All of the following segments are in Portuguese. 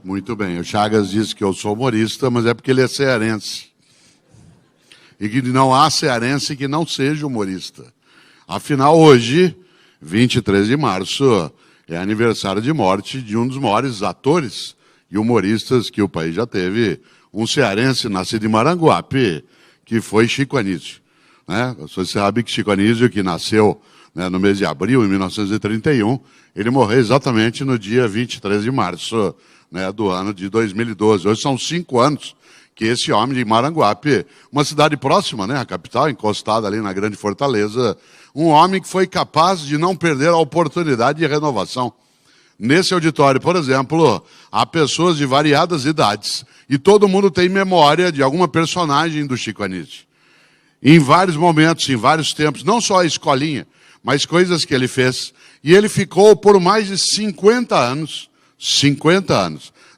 Muito bem. O Chagas disse que eu sou humorista, mas é porque ele é cearense. E que não há cearense que não seja humorista. Afinal, hoje, 23 de março, é aniversário de morte de um dos maiores atores e humoristas que o país já teve, um cearense nascido em Maranguape, que foi Chico Anísio. Né? Você sabe que Chico Anísio, que nasceu, né, no mês de abril, em 1931, ele morreu exatamente no dia 23 de março, né, do ano de 2012. Hoje são 5 anos que esse homem de Maranguape, uma cidade próxima, né, à capital, encostada ali na Grande Fortaleza, um homem que foi capaz de não perder a oportunidade de renovação. Nesse auditório, por exemplo, há pessoas de variadas idades e todo mundo tem memória de alguma personagem do Chico Anísio. Em vários momentos, em vários tempos, não só a escolinha, mas coisas que ele fez. E ele ficou por mais de 50 anos,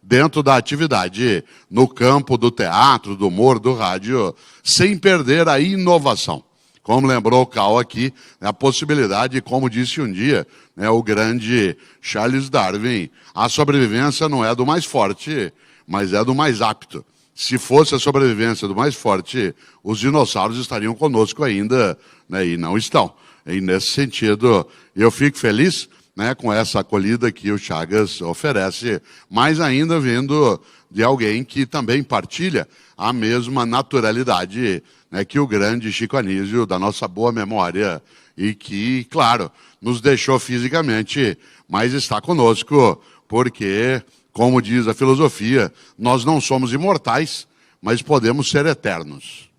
dentro da atividade no campo do teatro, do humor, do rádio, sem perder a inovação. Como lembrou o Cal aqui, a possibilidade, como disse um dia, né, o grande Charles Darwin, a sobrevivência não é do mais forte, mas é do mais apto. Se fosse a sobrevivência do mais forte, os dinossauros estariam conosco ainda, né, e não estão. E nesse sentido, eu fico feliz, né, com essa acolhida que o Chagas oferece, mas ainda vindo de alguém que também partilha a mesma naturalidade, né, que o grande Chico Anísio, da nossa boa memória, e que, claro, nos deixou fisicamente, mas está conosco, porque, como diz a filosofia, nós não somos imortais, mas podemos ser eternos.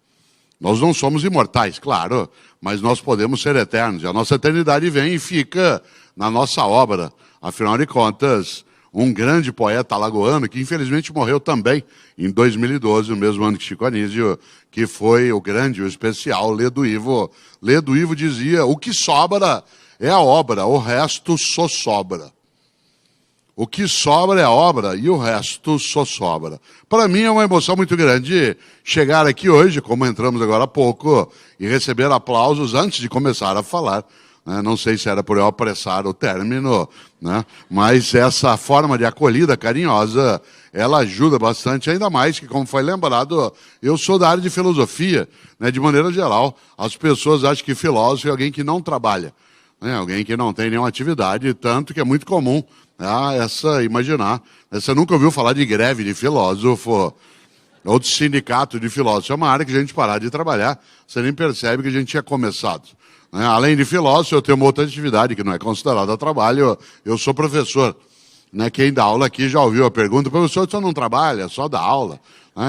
Nós não somos imortais, claro, mas nós podemos ser eternos. E a nossa eternidade vem e fica na nossa obra. Afinal de contas, um grande poeta alagoano, que infelizmente morreu também em 2012, no mesmo ano que Chico Anísio, que foi o grande, o especial Ledo Ivo. Ledo Ivo dizia, o que sobra é a obra, o resto só sobra. O que sobra é a obra e o resto só sobra. Para mim é uma emoção muito grande chegar aqui hoje, como entramos agora há pouco, e receber aplausos antes de começar a falar. Não sei se era por eu apressar o término, né? Mas essa forma de acolhida carinhosa, ela ajuda bastante, ainda mais que, como foi lembrado, eu sou da área de filosofia, né? De maneira geral, as pessoas acham que filósofo é alguém que não trabalha, né? Alguém que não tem nenhuma atividade, tanto que é muito comum, né, imaginar. Você nunca ouviu falar de greve de filósofo ou de sindicato de filósofo. É uma área que a gente parar de trabalhar, você nem percebe que a gente tinha começado. Além de filósofo, eu tenho uma outra atividade que não é considerada trabalho, eu sou professor. Quem dá aula aqui já ouviu a pergunta, professor, você não trabalha, só dá aula.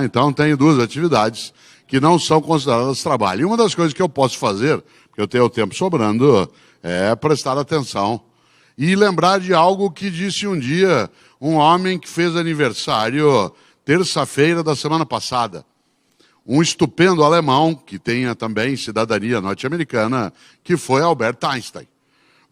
Então, tenho 2 atividades que não são consideradas trabalho. E uma das coisas que eu posso fazer, porque eu tenho o tempo sobrando, é prestar atenção e lembrar de algo que disse um dia um homem que fez aniversário terça-feira da semana passada. Um estupendo alemão, que tenha também cidadania norte-americana, que foi Albert Einstein.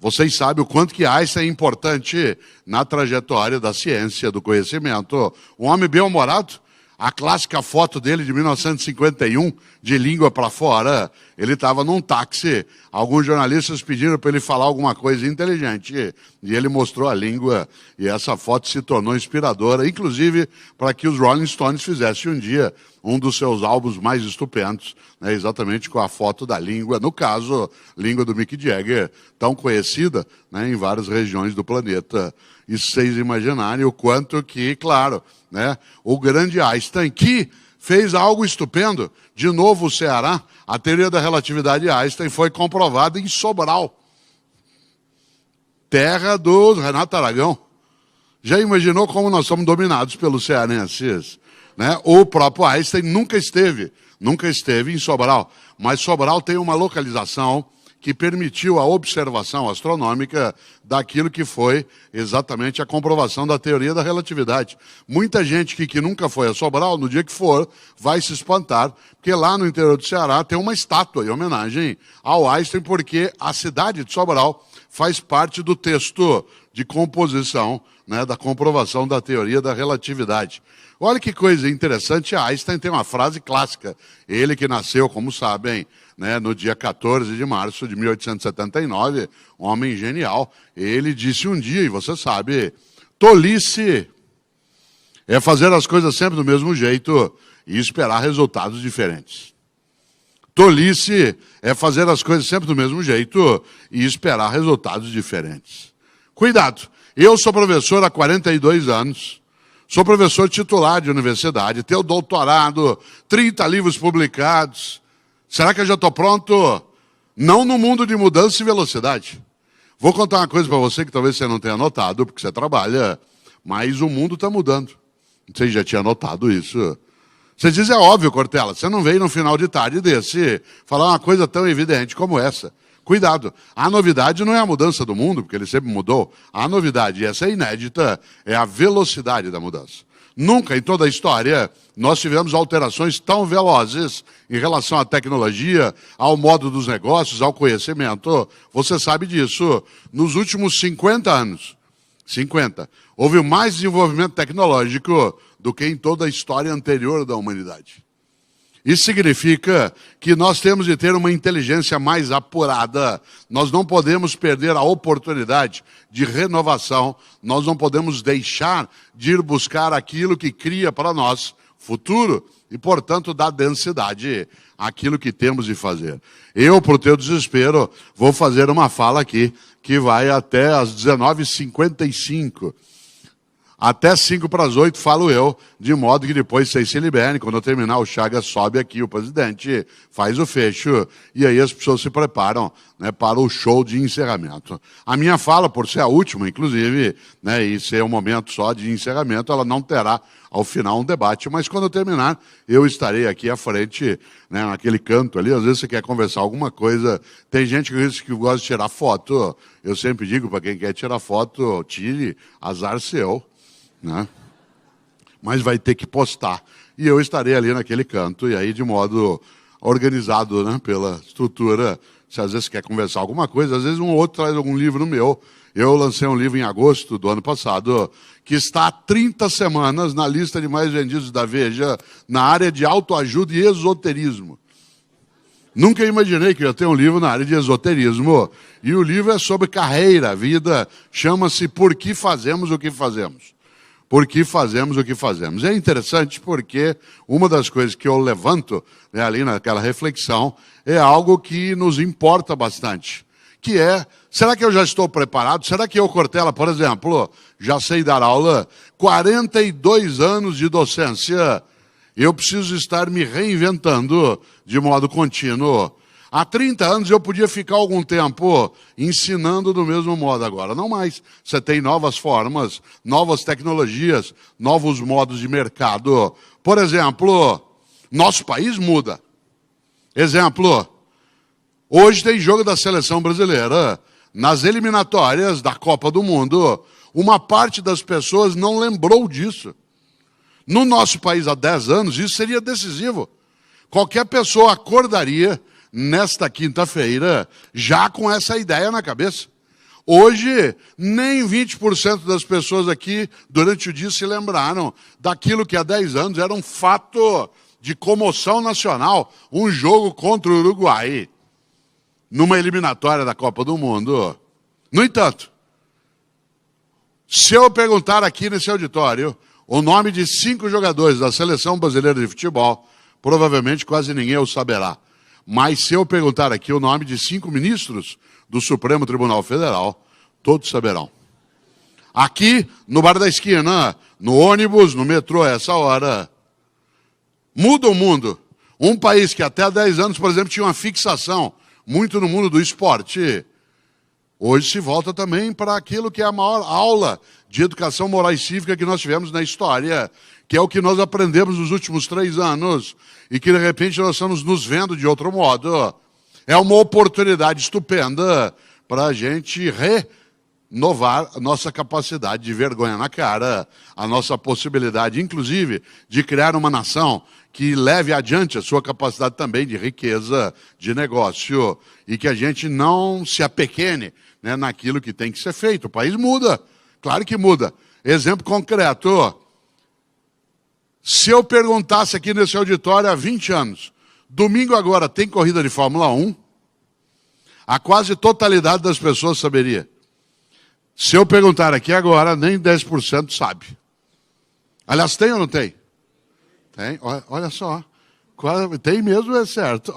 Vocês sabem o quanto que Einstein é importante na trajetória da ciência, do conhecimento. Um homem bem-humorado, a clássica foto dele de 1951, de língua para fora, ele estava num táxi, alguns jornalistas pediram para ele falar alguma coisa inteligente, e ele mostrou a língua, e essa foto se tornou inspiradora, inclusive para que os Rolling Stones fizessem um dia um dos seus álbuns mais estupendos, né, exatamente com a foto da língua, no caso, língua do Mick Jagger, tão conhecida, né, em várias regiões do planeta. E vocês imaginarem o quanto que, claro, né, o grande Einstein, que fez algo estupendo, de novo o Ceará, a teoria da relatividade de Einstein foi comprovada em Sobral, terra do Renato Aragão. Já imaginou como nós somos dominados pelos cearenses? Né? O próprio Einstein nunca esteve em Sobral, mas Sobral tem uma localização que permitiu a observação astronômica daquilo que foi exatamente a comprovação da teoria da relatividade. Muita gente que nunca foi a Sobral, no dia que for, vai se espantar, porque lá no interior do Ceará tem uma estátua em homenagem ao Einstein, porque a cidade de Sobral faz parte do texto de composição, né, da comprovação da teoria da relatividade. Olha que coisa interessante, Einstein tem uma frase clássica. Ele que nasceu, como sabem, né, no dia 14 de março de 1879, um homem genial, ele disse um dia, e você sabe, tolice é fazer as coisas sempre do mesmo jeito e esperar resultados diferentes. Tolice é fazer as coisas sempre do mesmo jeito e esperar resultados diferentes. Cuidado, eu sou professor há 42 anos, sou professor titular de universidade, tenho doutorado, 30 livros publicados. Será que eu já estou pronto? Não no mundo de mudança e velocidade. Vou contar uma coisa para você que talvez você não tenha notado, porque você trabalha, mas o mundo está mudando. Você já tinha notado isso? Você diz, é óbvio, Cortella, você não veio no final de tarde desse falar uma coisa tão evidente como essa. Cuidado, a novidade não é a mudança do mundo, porque ele sempre mudou. A novidade, e essa é inédita, é a velocidade da mudança. Nunca em toda a história nós tivemos alterações tão velozes em relação à tecnologia, ao modo dos negócios, ao conhecimento. Você sabe disso. Nos últimos 50 anos, houve mais desenvolvimento tecnológico do que em toda a história anterior da humanidade. Isso significa que nós temos de ter uma inteligência mais apurada. Nós não podemos perder a oportunidade de renovação. Nós não podemos deixar de ir buscar aquilo que cria para nós futuro e, portanto, dá densidade àquilo que temos de fazer. Eu, por teu desespero, vou fazer uma fala aqui que vai até às 19h55. Até 7:55 falo eu, de modo que depois vocês se liberem. Quando eu terminar, o Chagas sobe aqui, o presidente faz o fecho, e aí as pessoas se preparam, né, para o show de encerramento. A minha fala, por ser a última, inclusive, né, e ser um momento só de encerramento, ela não terá, ao final, um debate. Mas quando eu terminar, eu estarei aqui à frente, né, naquele canto ali. Às vezes você quer conversar alguma coisa. Tem gente que gosta de tirar foto. Eu sempre digo para quem quer tirar foto, tire, azar seu. Né? Mas vai ter que postar. E eu estarei ali naquele canto, e aí de modo organizado, né, pela estrutura, se às vezes quer conversar alguma coisa, às vezes um ou outro traz algum livro meu. Eu lancei um livro em agosto do ano passado, que está há 30 semanas na lista de mais vendidos da Veja, na área de autoajuda e esoterismo. Nunca imaginei que eu ia ter um livro na área de esoterismo. E o livro é sobre carreira, vida, chama-se Por que Fazemos o que Fazemos. Por que fazemos o que fazemos? É interessante porque uma das coisas que eu levanto, né, ali naquela reflexão é algo que nos importa bastante, que é, será que eu já estou preparado? Será que eu, Cortella, por exemplo, já sei dar aula? 42 anos de docência, eu preciso estar me reinventando de modo contínuo. Há 30 anos eu podia ficar algum tempo ensinando do mesmo modo, agora não mais. Você tem novas formas, novas tecnologias, novos modos de mercado. Por exemplo, nosso país muda. Exemplo, hoje tem jogo da seleção brasileira. Nas eliminatórias da Copa do Mundo, uma parte das pessoas não lembrou disso. No nosso país há 10 anos, isso seria decisivo. Qualquer pessoa acordaria nesta quinta-feira, já com essa ideia na cabeça. Hoje, nem 20% das pessoas aqui, durante o dia, se lembraram daquilo que há 10 anos era um fato de comoção nacional, um jogo contra o Uruguai, numa eliminatória da Copa do Mundo. No entanto, se eu perguntar aqui nesse auditório o nome de 5 jogadores da Seleção Brasileira de Futebol, provavelmente quase ninguém o saberá. Mas se eu perguntar aqui o nome de 5 ministros do Supremo Tribunal Federal, todos saberão. Aqui, no bar da esquina, no ônibus, no metrô, a essa hora, muda o mundo. Um país que até há 10 anos, por exemplo, tinha uma fixação muito no mundo do esporte, hoje se volta também para aquilo que é a maior aula de educação moral e cívica que nós tivemos na história, que é o que nós aprendemos nos últimos 3 anos, e que de repente nós estamos nos vendo de outro modo. É uma oportunidade estupenda para a gente renovar a nossa capacidade de vergonha na cara, a nossa possibilidade, inclusive, de criar uma nação que leve adiante a sua capacidade também de riqueza, de negócio, e que a gente não se apequene, né, naquilo que tem que ser feito. O país muda, claro que muda. Exemplo concreto. Se eu perguntasse aqui nesse auditório há 20 anos, domingo agora tem corrida de Fórmula 1? A quase totalidade das pessoas saberia. Se eu perguntar aqui agora, nem 10% sabe. Aliás, tem ou não tem? Tem, olha só. Tem mesmo, é certo.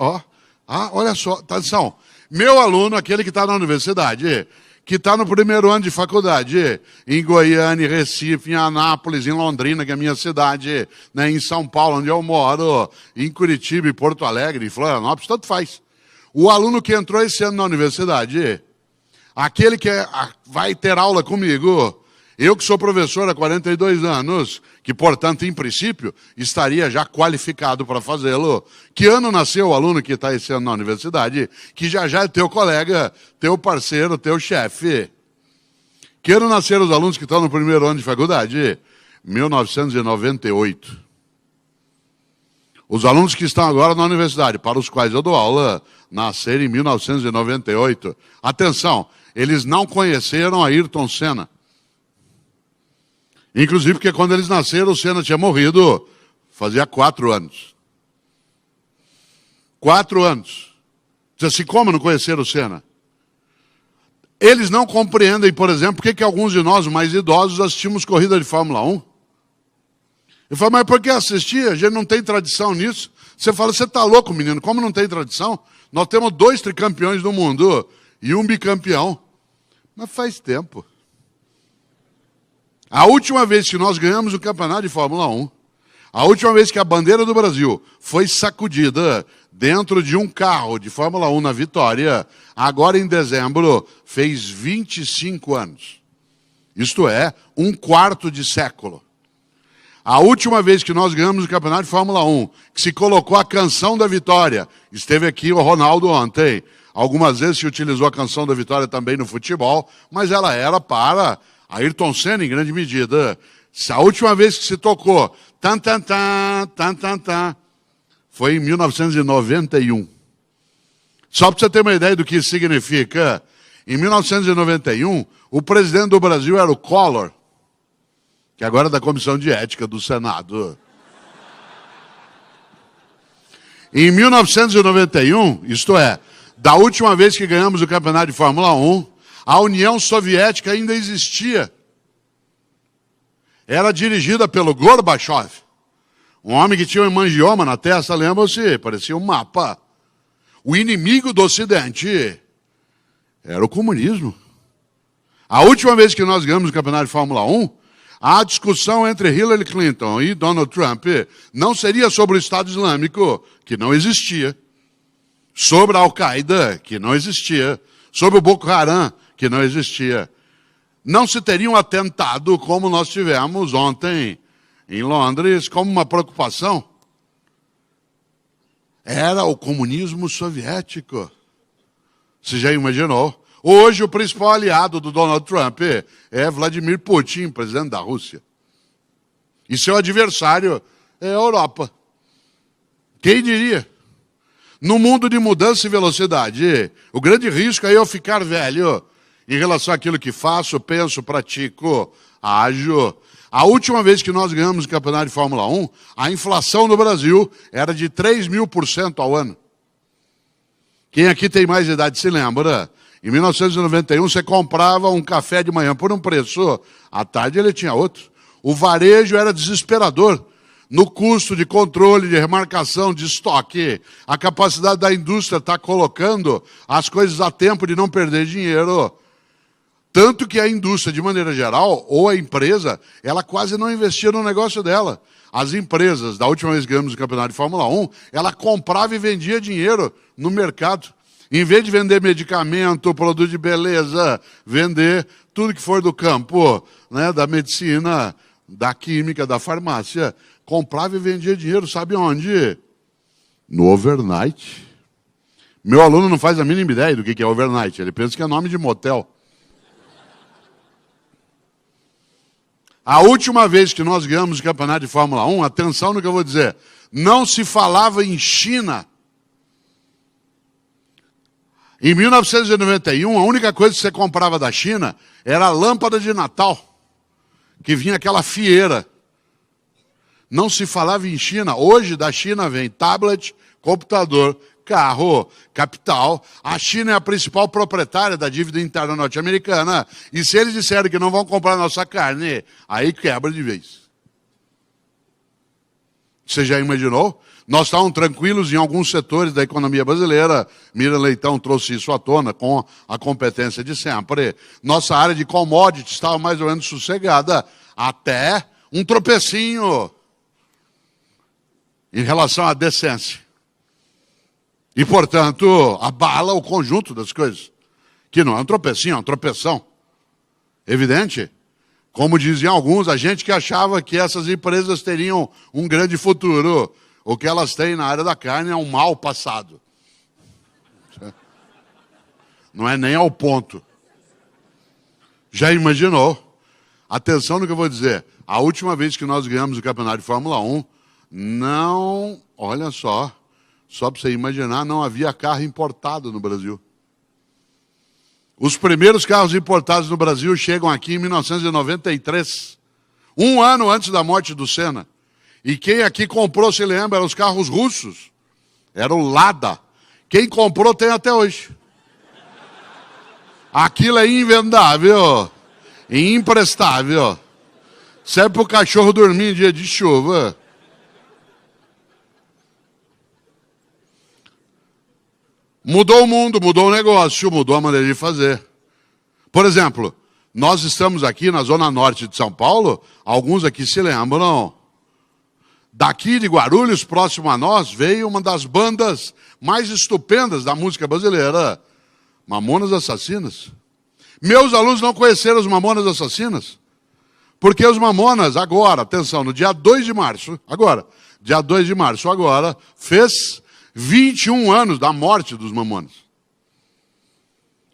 Olha só, atenção. Meu aluno, aquele que está na universidade, que está no primeiro ano de faculdade, em Goiânia, em Recife, em Anápolis, em Londrina, que é a minha cidade, né, em São Paulo, onde eu moro, em Curitiba, em Porto Alegre, em Florianópolis, tanto faz. O aluno que entrou esse ano na universidade, aquele que vai ter aula comigo, eu que sou professor há 42 anos, que, portanto, em princípio, estaria já qualificado para fazê-lo. Que ano nasceu o aluno que está esse ano na universidade, que já é teu colega, teu parceiro, teu chefe? Que ano nasceram os alunos que estão no primeiro ano de faculdade? 1998. Os alunos que estão agora na universidade, para os quais eu dou aula, nasceram em 1998. Atenção, eles não conheceram Ayrton Senna. Inclusive porque quando eles nasceram, o Senna tinha morrido fazia 4 anos. 4 anos. Diz assim, como não conheceram o Senna? Eles não compreendem, por exemplo, por que alguns de nós, mais idosos, assistimos corrida de Fórmula 1. Eu falo, mas por que assistir? A gente não tem tradição nisso. Você fala, você está louco, menino, como não tem tradição? Nós temos 2 tricampeões do mundo e 1 bicampeão. Mas faz tempo. A última vez que nós ganhamos o campeonato de Fórmula 1, a última vez que a bandeira do Brasil foi sacudida dentro de um carro de Fórmula 1 na Vitória, agora em dezembro, fez 25 anos. Isto é, 1/4 de século. A última vez que nós ganhamos o campeonato de Fórmula 1, que se colocou a canção da vitória, esteve aqui o Ronaldo ontem, algumas vezes se utilizou a canção da vitória também no futebol, mas ela era para Ayrton Senna, em grande medida. A última vez que se tocou, tan, tan, tan, tan, tan, tan, foi em 1991. Só para você ter uma ideia do que isso significa, em 1991, o presidente do Brasil era o Collor, que agora é da Comissão de Ética do Senado. Em 1991, isto é, da última vez que ganhamos o campeonato de Fórmula 1, a União Soviética ainda existia. Era dirigida pelo Gorbachev, um homem que tinha um hemangioma na testa, lembra-se? Parecia um mapa. O inimigo do Ocidente era o comunismo. A última vez que nós ganhamos o campeonato de Fórmula 1, a discussão entre Hillary Clinton e Donald Trump não seria sobre o Estado Islâmico, que não existia, sobre a Al-Qaeda, que não existia, sobre o Boko Haram, que não existia. Não se teria um atentado como nós tivemos ontem em Londres, como uma preocupação. Era o comunismo soviético. Você já imaginou? Hoje o principal aliado do Donald Trump é Vladimir Putin, presidente da Rússia. E seu adversário é a Europa. Quem diria? No mundo de mudança e velocidade, o grande risco é eu ficar velho em relação àquilo que faço, penso, pratico, ajo. A última vez que nós ganhamos o campeonato de Fórmula 1, a inflação no Brasil era de 3.000% ao ano. Quem aqui tem mais idade se lembra? Em 1991, você comprava um café de manhã por um preço, à tarde ele tinha outro. O varejo era desesperador. No custo de controle, de remarcação, de estoque, a capacidade da indústria está colocando as coisas a tempo de não perder dinheiro. Tanto que a indústria, de maneira geral, ou a empresa, ela quase não investia no negócio dela. As empresas, da última vez que ganhamos o campeonato de Fórmula 1, ela comprava e vendia dinheiro no mercado. Em vez de vender medicamento, produto de beleza, vender tudo que for do campo, né, da medicina, da química, da farmácia, comprava e vendia dinheiro, sabe onde? No overnight. Meu aluno não faz a mínima ideia do que é overnight, ele pensa que é nome de motel. A última vez que nós ganhamos o campeonato de Fórmula 1, atenção no que eu vou dizer, não se falava em China. Em 1991, a única coisa que você comprava da China era a lâmpada de Natal, que vinha aquela fieira. Não se falava em China. Hoje da China vem tablet, computador, carro, capital. A China é a principal proprietária da dívida interna norte-americana. E se eles disserem que não vão comprar nossa carne, aí quebra de vez. Você já imaginou? Nós estávamos tranquilos em alguns setores da economia brasileira. Miriam Leitão trouxe isso à tona com a competência de sempre. Nossa área de commodities estava mais ou menos sossegada, até um tropecinho em relação à decência. E, portanto, abala o conjunto das coisas. Que não é um tropecinho, é uma tropeção. Evidente. Como diziam alguns, a gente que achava que essas empresas teriam um grande futuro. O que elas têm na área da carne é um mau passado. Não é nem ao ponto. Já imaginou? Atenção no que eu vou dizer. A última vez que nós ganhamos o campeonato de Fórmula 1, não, olha só para você imaginar, não havia carro importado no Brasil. Os primeiros carros importados no Brasil chegam aqui em 1993, um ano antes da morte do Senna. E quem aqui comprou, se lembra, eram os carros russos. Era o Lada. Quem comprou tem até hoje. Aquilo é invendável, imprestável. Serve para o cachorro dormir em dia de chuva. Mudou o mundo, mudou o negócio, mudou a maneira de fazer. Por exemplo, nós estamos aqui na zona norte de São Paulo, alguns aqui se lembram. Daqui de Guarulhos, próximo a nós, veio uma das bandas mais estupendas da música brasileira, Mamonas Assassinas. Meus alunos não conheceram os Mamonas Assassinas, porque os Mamonas, agora, atenção, no dia 2 de março, fez 21 anos da morte dos Mamonas.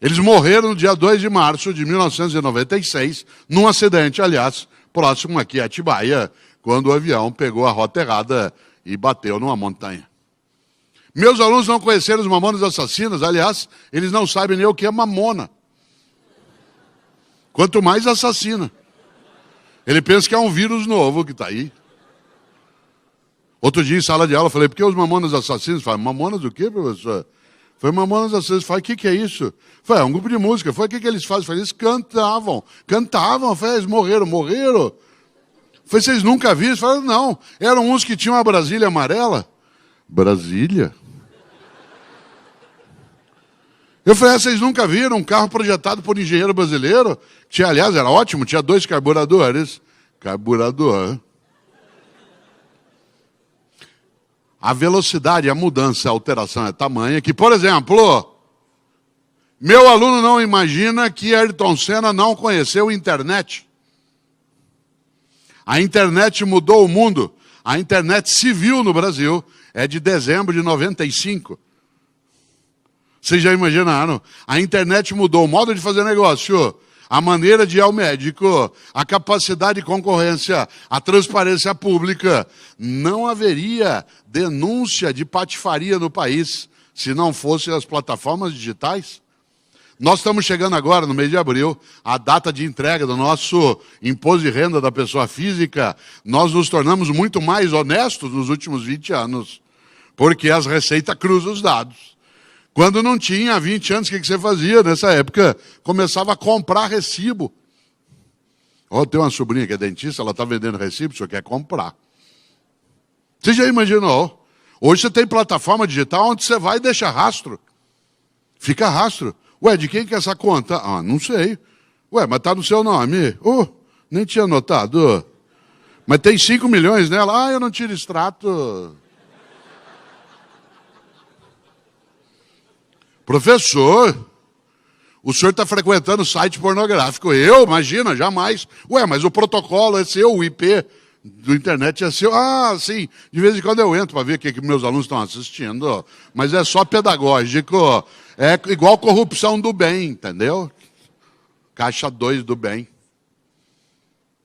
Eles morreram no dia 2 de março de 1996, num acidente, aliás, próximo aqui a Atibaia, quando o avião pegou a rota errada e bateu numa montanha. Meus alunos não conheceram os Mamonas Assassinas, aliás, eles não sabem nem o que é mamona. Quanto mais assassina. Ele pensa que é um vírus novo que está aí. Outro dia em sala de aula eu falei, por que os Mamonas Assassinos? Falei, Mamonas o quê, professor? Foi Mamonas Assassinos. Falei, o que é isso? Falei, é um grupo de música. Falei, o que eles fazem? Falei, eles cantavam. Falei, eles morreram. Falei, vocês nunca viram? Falei, não. Eram uns que tinham a Brasília amarela. Brasília? Eu falei, vocês nunca viram um carro projetado por um engenheiro brasileiro? Tinha, aliás, era ótimo, tinha 2 carburadores. Carburador. A velocidade, a mudança, a alteração é tamanha que, por exemplo, meu aluno não imagina que Ayrton Senna não conheceu a internet. A internet mudou o mundo. A internet civil no Brasil é de dezembro de 95. Vocês já imaginaram? A internet mudou o modo de fazer negócio, a maneira de ir ao médico, a capacidade de concorrência, a transparência pública. Não haveria denúncia de patifaria no país se não fossem as plataformas digitais. Nós estamos chegando agora, no mês de abril, a data de entrega do nosso imposto de renda da pessoa física. Nós nos tornamos muito mais honestos nos últimos 20 anos, porque as receitas cruzam os dados. Quando não tinha, há 20 anos, o que você fazia nessa época? Começava a comprar recibo. Tem uma sobrinha que é dentista, ela está vendendo recibo, você quer comprar. Você já imaginou? Hoje você tem plataforma digital onde você vai e deixa rastro. Fica rastro. Ué, de quem que é essa conta? Ah, não sei. Ué, mas está no seu nome. Nem tinha notado. Mas tem 5 milhões nela. Ah, eu não tiro extrato. Professor, o senhor está frequentando site pornográfico. Eu? Imagina, jamais. Ué, mas o protocolo é seu, o IP do internet é seu. Ah, sim, de vez em quando eu entro para ver o que meus alunos estão assistindo. Mas é só pedagógico. É igual corrupção do bem, entendeu? Caixa 2 do bem.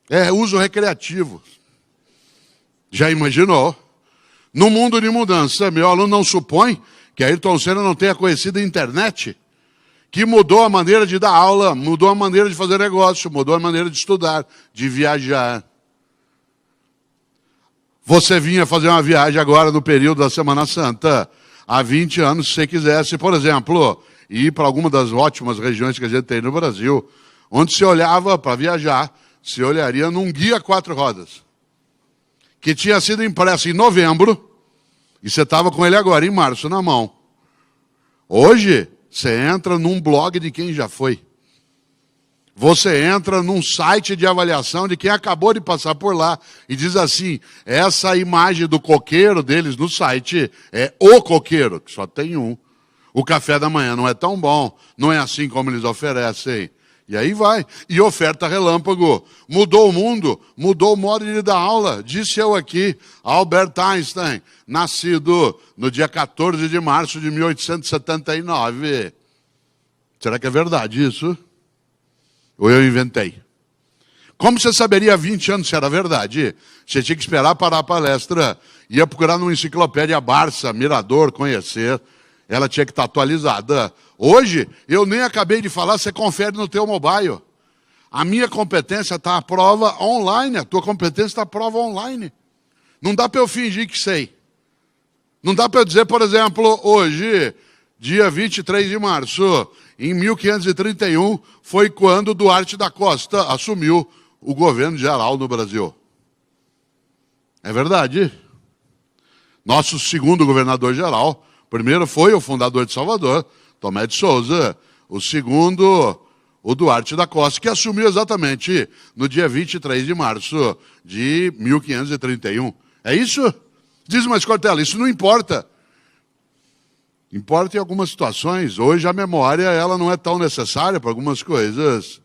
É uso recreativo. Já imaginou? No mundo de mudança, meu aluno não supõe que Ayrton Senna não tenha conhecido a internet, que mudou a maneira de dar aula, mudou a maneira de fazer negócio, mudou a maneira de estudar, de viajar. Você vinha fazer uma viagem agora no período da Semana Santa, há 20 anos, se você quisesse, por exemplo, ir para alguma das ótimas regiões que a gente tem no Brasil, onde se olhava para viajar, se olharia num guia 4 rodas. que tinha sido impresso em novembro, e você estava com ele agora, em março, na mão. Hoje, você entra num blog de quem já foi. Você entra num site de avaliação de quem acabou de passar por lá e diz assim, essa imagem do coqueiro deles no site é o coqueiro, que só tem um. O café da manhã não é tão bom, não é assim como eles oferecem. E aí vai. E oferta relâmpago. Mudou o mundo, mudou o modo de dar aula. Disse eu aqui, Albert Einstein, nascido no dia 14 de março de 1879. Será que é verdade isso? Ou eu inventei? Como você saberia há 20 anos se era verdade? Você tinha que esperar parar a palestra, ia procurar numa enciclopédia Barça, Mirador, conhecer. Ela tinha que estar atualizada. Hoje, eu nem acabei de falar, você confere no teu mobile. A minha competência está à prova online, a tua competência está à prova online. Não dá para eu fingir que sei. Não dá para eu dizer, por exemplo, hoje, dia 23 de março, em 1531, foi quando Duarte da Costa assumiu o governo geral no Brasil. É verdade. Nosso segundo governador-geral, primeiro foi o fundador de Salvador, Tomé de Souza. O segundo, o Duarte da Costa, que assumiu exatamente no dia 23 de março de 1531. É isso? Diz, mas Cortella, isso não importa. Importa em algumas situações. Hoje a memória ela não é tão necessária para algumas coisas.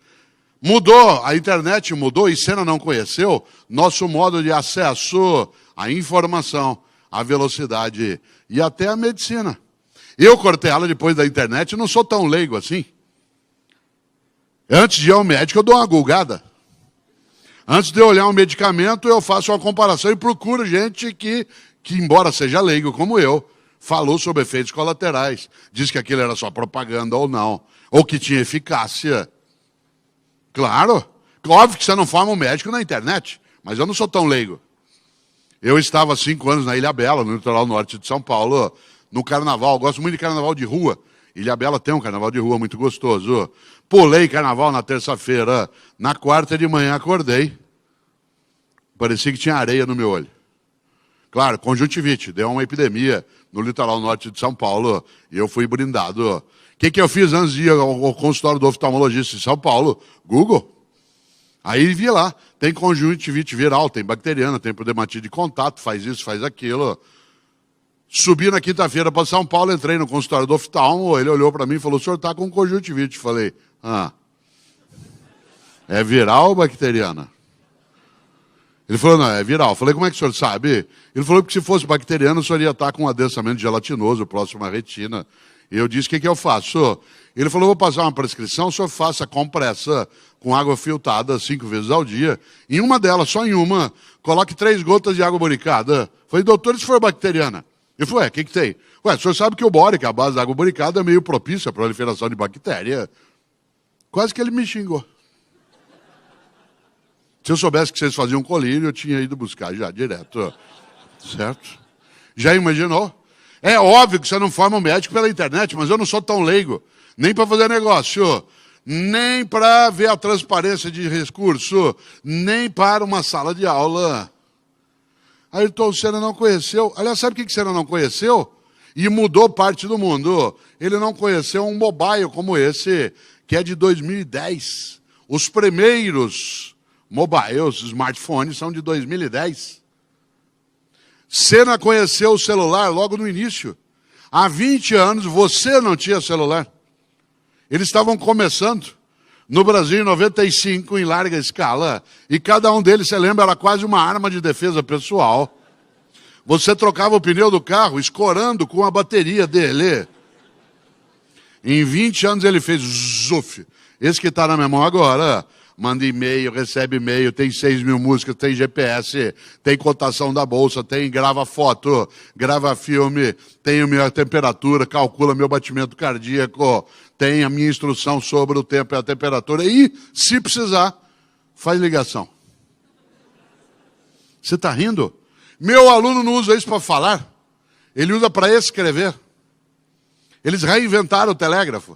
Mudou, a internet mudou e Sena não conheceu nosso modo de acesso à informação, à velocidade e até à medicina. Eu, Cortella, depois da internet, não sou tão leigo assim. Antes de ir ao médico, eu dou uma gulgada. Antes de eu olhar um medicamento, eu faço uma comparação e procuro gente que embora seja leigo como eu, falou sobre efeitos colaterais. Diz que aquilo era só propaganda ou não. Ou que tinha eficácia. Claro, óbvio que você não forma um médico na internet, mas eu não sou tão leigo. Eu estava há 5 anos na Ilhabela, no litoral norte de São Paulo, no carnaval. Gosto muito de carnaval de rua. Ilhabela tem um carnaval de rua muito gostoso. Pulei carnaval na terça-feira. Na quarta de manhã acordei. Parecia que tinha areia no meu olho. Claro, conjuntivite. Deu uma epidemia no litoral norte de São Paulo e eu fui brindado. O que eu fiz antes de ir ao consultório do oftalmologista em São Paulo? Google. Aí vi lá, tem conjuntivite viral, tem bacteriana, tem dermatite de contato, faz isso, faz aquilo. Subi na quinta-feira para São Paulo, entrei no consultório do oftalmo, ele olhou para mim e falou, o senhor está com conjuntivite. Falei, é viral ou bacteriana? Ele falou, não, é viral. Falei, como é que o senhor sabe? Ele falou que se fosse bacteriano, o senhor ia estar com um adensamento gelatinoso próximo à retina. E eu disse, o que eu faço? Ele falou, vou passar uma prescrição, o senhor faça compressa com água filtrada 5 vezes ao dia. Em uma delas, só em uma, coloque 3 gotas de água boricada. Falei, doutor, e se for bacteriana? Ele falou, o que tem? Ué, o senhor sabe que o bórico, a base da água boricada, é meio propícia à proliferação de bactéria. Quase que ele me xingou. Se eu soubesse que vocês faziam colírio, eu tinha ido buscar já, direto. Certo? Já imaginou? É óbvio que você não forma um médico pela internet, mas eu não sou tão leigo. Nem para fazer negócio, nem para ver a transparência de recurso, nem para uma sala de aula. Ayrton Senna não conheceu. Aliás, sabe o que Senna não conheceu? E mudou parte do mundo. Ele não conheceu um mobile como esse, que é de 2010. Os primeiros mobiles, smartphones, são de 2010. Senna conheceu o celular logo no início. Há 20 anos você não tinha celular. Eles estavam começando. No Brasil, em 95, em larga escala. E cada um deles, você lembra, era quase uma arma de defesa pessoal. Você trocava o pneu do carro escorando com a bateria dele. Em 20 anos ele fez zuf. Esse que está na minha mão agora, manda e-mail, recebe e-mail, tem 6 mil músicas, tem GPS, tem cotação da bolsa, grava foto, grava filme, tem a minha temperatura, calcula meu batimento cardíaco, tem a minha instrução sobre o tempo e a temperatura e, se precisar, faz ligação. Você está rindo? Meu aluno não usa isso para falar, ele usa para escrever. Eles reinventaram o telégrafo.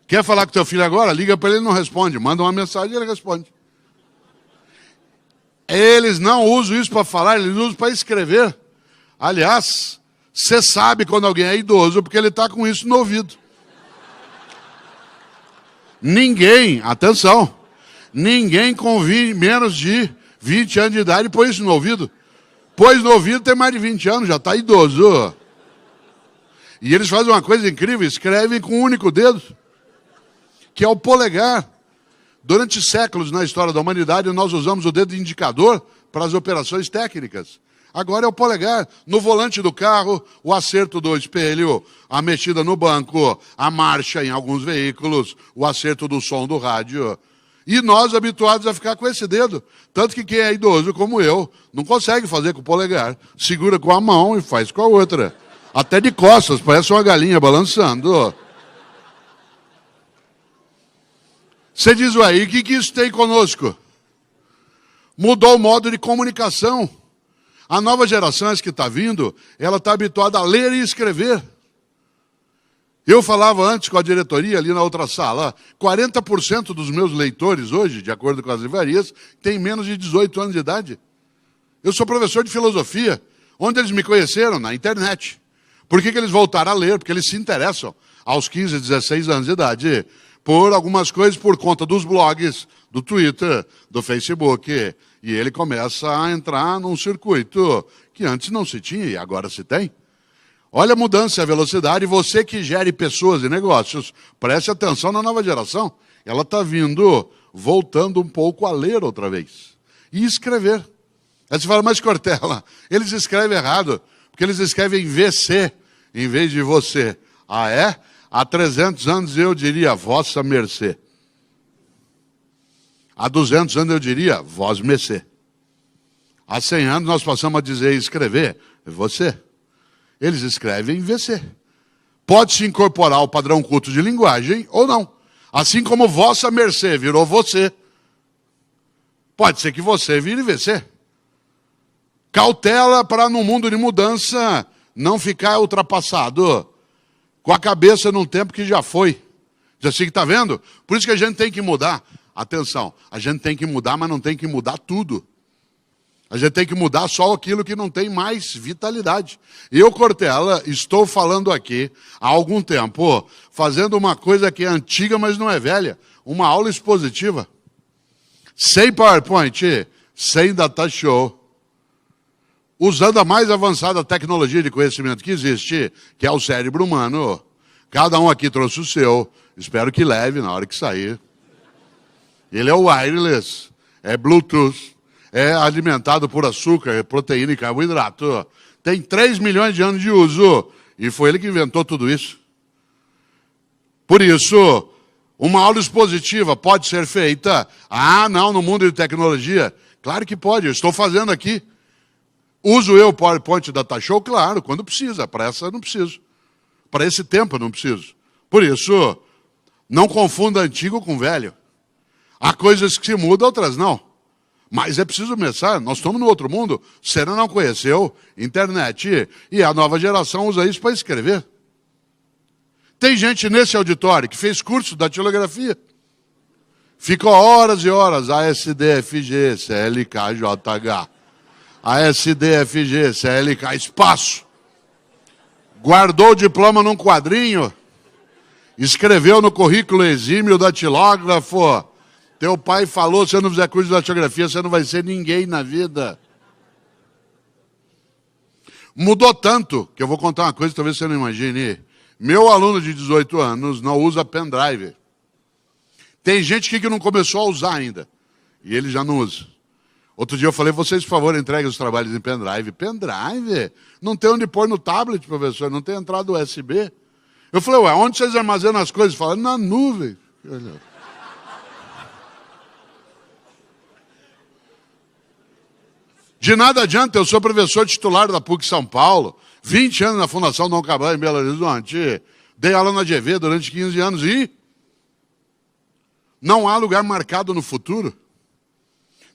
Quer falar com teu filho agora? Liga para ele e não responde. Manda uma mensagem e ele responde. Eles não usam isso para falar, eles usam para escrever. Aliás, você sabe quando alguém é idoso, porque ele está com isso no ouvido. Ninguém, atenção, ninguém com menos de 20 anos de idade põe isso no ouvido. Pôs no ouvido, tem mais de 20 anos, já está idoso. E eles fazem uma coisa incrível, escrevem com um único dedo, que é o polegar. Durante séculos na história da humanidade, nós usamos o dedo indicador para as operações técnicas. Agora é o polegar. No volante do carro, o acerto do espelho, a mexida no banco, a marcha em alguns veículos, o acerto do som do rádio. E nós habituados a ficar com esse dedo. Tanto que quem é idoso, como eu, não consegue fazer com o polegar. Segura com a mão e faz com a outra. Até de costas, parece uma galinha balançando. Você diz, ué, e o que isso tem conosco? Mudou o modo de comunicação. A nova geração que está vindo, ela está habituada a ler e escrever. Eu falava antes com a diretoria ali na outra sala, 40% dos meus leitores hoje, de acordo com as livrarias, têm menos de 18 anos de idade. Eu sou professor de filosofia. Onde eles me conheceram? Na internet. Por que eles voltaram a ler? Porque eles se interessam aos 15, 16 anos de idade por algumas coisas por conta dos blogs, do Twitter, do Facebook. E ele começa a entrar num circuito que antes não se tinha e agora se tem. Olha a mudança e a velocidade. Você que gere pessoas e negócios, preste atenção na nova geração. Ela está vindo, voltando um pouco a ler outra vez. E escrever. Aí você fala, mas Cortella, eles escrevem errado, porque eles escrevem VC em vez de você. Ah, é? Há 300 anos eu diria vossa mercê. Há 200 anos eu diria vós mercê. Há 100 anos nós passamos a dizer e escrever você. Eles escrevem VC. Pode-se incorporar o padrão culto de linguagem ou não. Assim como vossa mercê virou você. Pode ser que você vire VC. Cautela para no mundo de mudança não ficar ultrapassado. Com a cabeça num tempo que já foi. Já sei que está vendo? Por isso que a gente tem que mudar. Atenção, a gente tem que mudar, mas não tem que mudar tudo. A gente tem que mudar só aquilo que não tem mais vitalidade. Eu, Cortella, estou falando aqui há algum tempo, fazendo uma coisa que é antiga, mas não é velha. Uma aula expositiva. Sem PowerPoint, sem data show. Usando a mais avançada tecnologia de conhecimento que existe, que é o cérebro humano. Cada um aqui trouxe o seu. Espero que leve na hora que sair. Ele é wireless, é Bluetooth, é alimentado por açúcar, proteína e carboidrato. Tem 3 milhões de anos de uso. E foi ele que inventou tudo isso. Por isso, uma aula expositiva pode ser feita. Ah, não, no mundo de tecnologia. Claro que pode, eu estou fazendo aqui. Uso eu o PowerPoint da Show? Claro, quando precisa. Para essa eu não preciso. Para esse tempo eu não preciso. Por isso, não confunda antigo com velho. Há coisas que se mudam, outras não. Mas é preciso começar. Nós estamos no outro mundo. Você não conheceu internet. E a nova geração usa isso para escrever. Tem gente nesse auditório que fez curso da datilografia. Ficou horas e horas. ASDFG, CLKJH. ASDFG, CLK, espaço. Guardou o diploma num quadrinho. Escreveu no currículo exímio datilógrafo. Teu pai falou, se você não fizer curso de datilografia, você não vai ser ninguém na vida. Mudou tanto, que eu vou contar uma coisa que talvez você não imagine. Meu aluno de 18 anos não usa pendrive. Tem gente que não começou a usar ainda. E ele já não usa. Outro dia eu falei, vocês, por favor, entreguem os trabalhos em pendrive. Pendrive? Não tem onde pôr no tablet, professor, não tem entrada USB. Eu falei, ué, onde vocês armazenam as coisas? Falaram, na nuvem. De nada adianta, eu sou professor titular da PUC São Paulo, 20 anos na Fundação Dom Cabral em Belo Horizonte, dei aula na GV durante 15 anos e não há lugar marcado no futuro.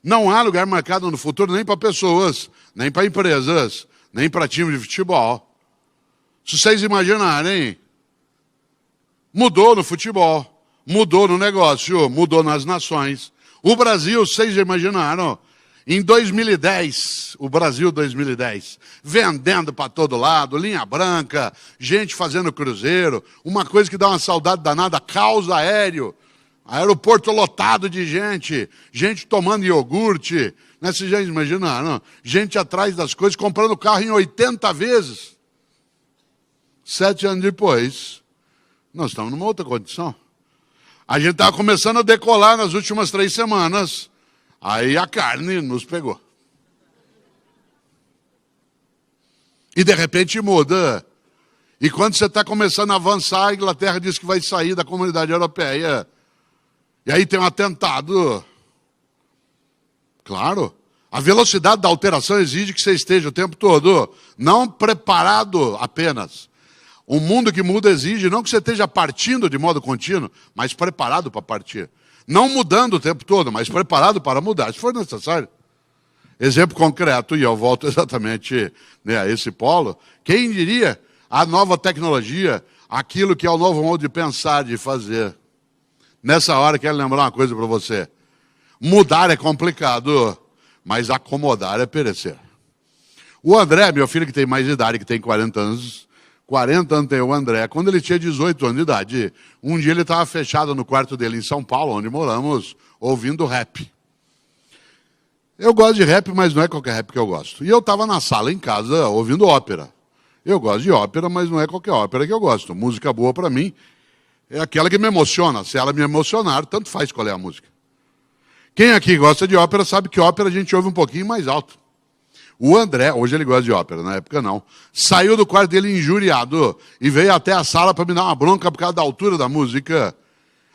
Não há lugar marcado no futuro nem para pessoas, nem para empresas, nem para time de futebol. Se vocês imaginarem, mudou no futebol, mudou no negócio, mudou nas nações. O Brasil, vocês já imaginaram, Em 2010, o Brasil 2010, vendendo para todo lado, linha branca, gente fazendo cruzeiro, uma coisa que dá uma saudade danada, caos aéreo, aeroporto lotado de gente, gente tomando iogurte, né? Vocês já imaginaram? Gente atrás das coisas, comprando carro em 80 vezes. 7 anos depois, nós estamos numa outra condição. A gente estava começando a decolar nas últimas 3 semanas. Aí a carne nos pegou. E de repente muda. E quando você está começando a avançar, a Inglaterra diz que vai sair da Comunidade Europeia. E aí tem um atentado. Claro, a velocidade da alteração exige que você esteja o tempo todo, não preparado apenas. O mundo que muda exige não que você esteja partindo de modo contínuo, mas preparado para partir. Não mudando o tempo todo, mas preparado para mudar, se for necessário. Exemplo concreto, e eu volto exatamente, né, a esse polo. Quem diria a nova tecnologia, aquilo que é o novo modo de pensar, de fazer. Nessa hora, quero lembrar uma coisa para você. Mudar é complicado, mas acomodar é perecer. O André, meu filho que tem mais idade, que tem 40 anos tem o André. Quando ele tinha 18 anos de idade, um dia ele estava fechado no quarto dele em São Paulo, onde moramos, ouvindo rap. Eu gosto de rap, mas não é qualquer rap que eu gosto. E eu estava na sala em casa ouvindo ópera. Eu gosto de ópera, mas não é qualquer ópera que eu gosto. Música boa para mim é aquela que me emociona. Se ela me emocionar, tanto faz qual é a música. Quem aqui gosta de ópera sabe que ópera a gente ouve um pouquinho mais alto. O André, hoje ele gosta de ópera, na época não, saiu do quarto dele injuriado e veio até a sala para me dar uma bronca por causa da altura da música.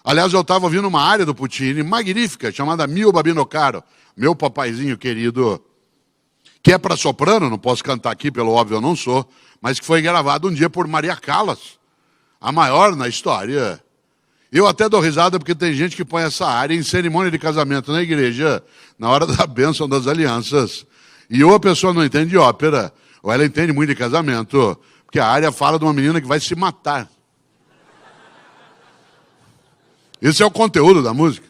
Aliás, eu estava ouvindo uma área do Puccini, magnífica, chamada Mio Babino Caro, meu papaizinho querido, que é para soprano, não posso cantar aqui, pelo óbvio eu não sou, mas que foi gravado um dia por Maria Callas, a maior na história. Eu até dou risada porque tem gente que põe essa área em cerimônia de casamento na igreja, na hora da bênção das alianças. E ou a pessoa não entende de ópera, ou ela entende muito de casamento, porque a área fala de uma menina que vai se matar. Esse é o conteúdo da música.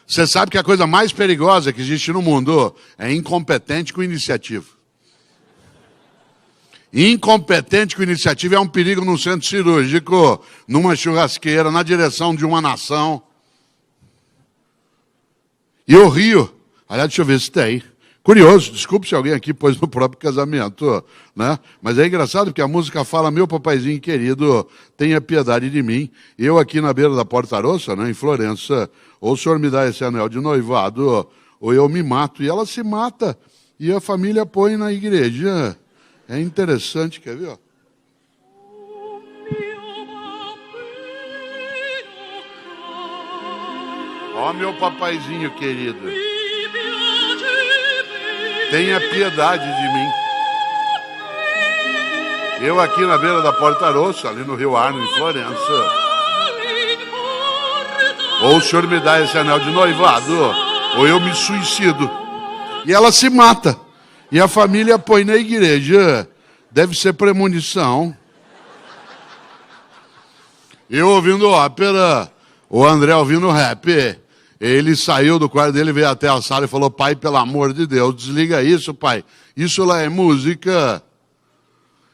Você sabe que a coisa mais perigosa que existe no mundo é incompetente com iniciativa. Incompetente com iniciativa é um perigo num centro cirúrgico, numa churrasqueira, na direção de uma nação. E eu rio. Aliás, deixa eu ver se tem. Curioso, desculpe se alguém aqui pôs no próprio casamento, né? Mas é engraçado porque a música fala, meu papaizinho querido, tenha piedade de mim. Eu aqui na beira da Porta Rossa, né, em Florença, ou o senhor me dá esse anel de noivado, ou eu me mato. E ela se mata, e a família põe na igreja. É interessante, quer ver? Ó, meu papaizinho querido. Tenha piedade de mim. Eu aqui na beira da Porta Rossa, ali no Rio Arno, em Florença. Ou o senhor me dá esse anel de noivado, ou eu me suicido. E ela se mata. E a família põe na igreja. Deve ser premonição. Eu ouvindo ópera, o André ouvindo rap. Ele saiu do quarto dele, veio até a sala e falou, pai, pelo amor de Deus, desliga isso, pai. Isso lá é música.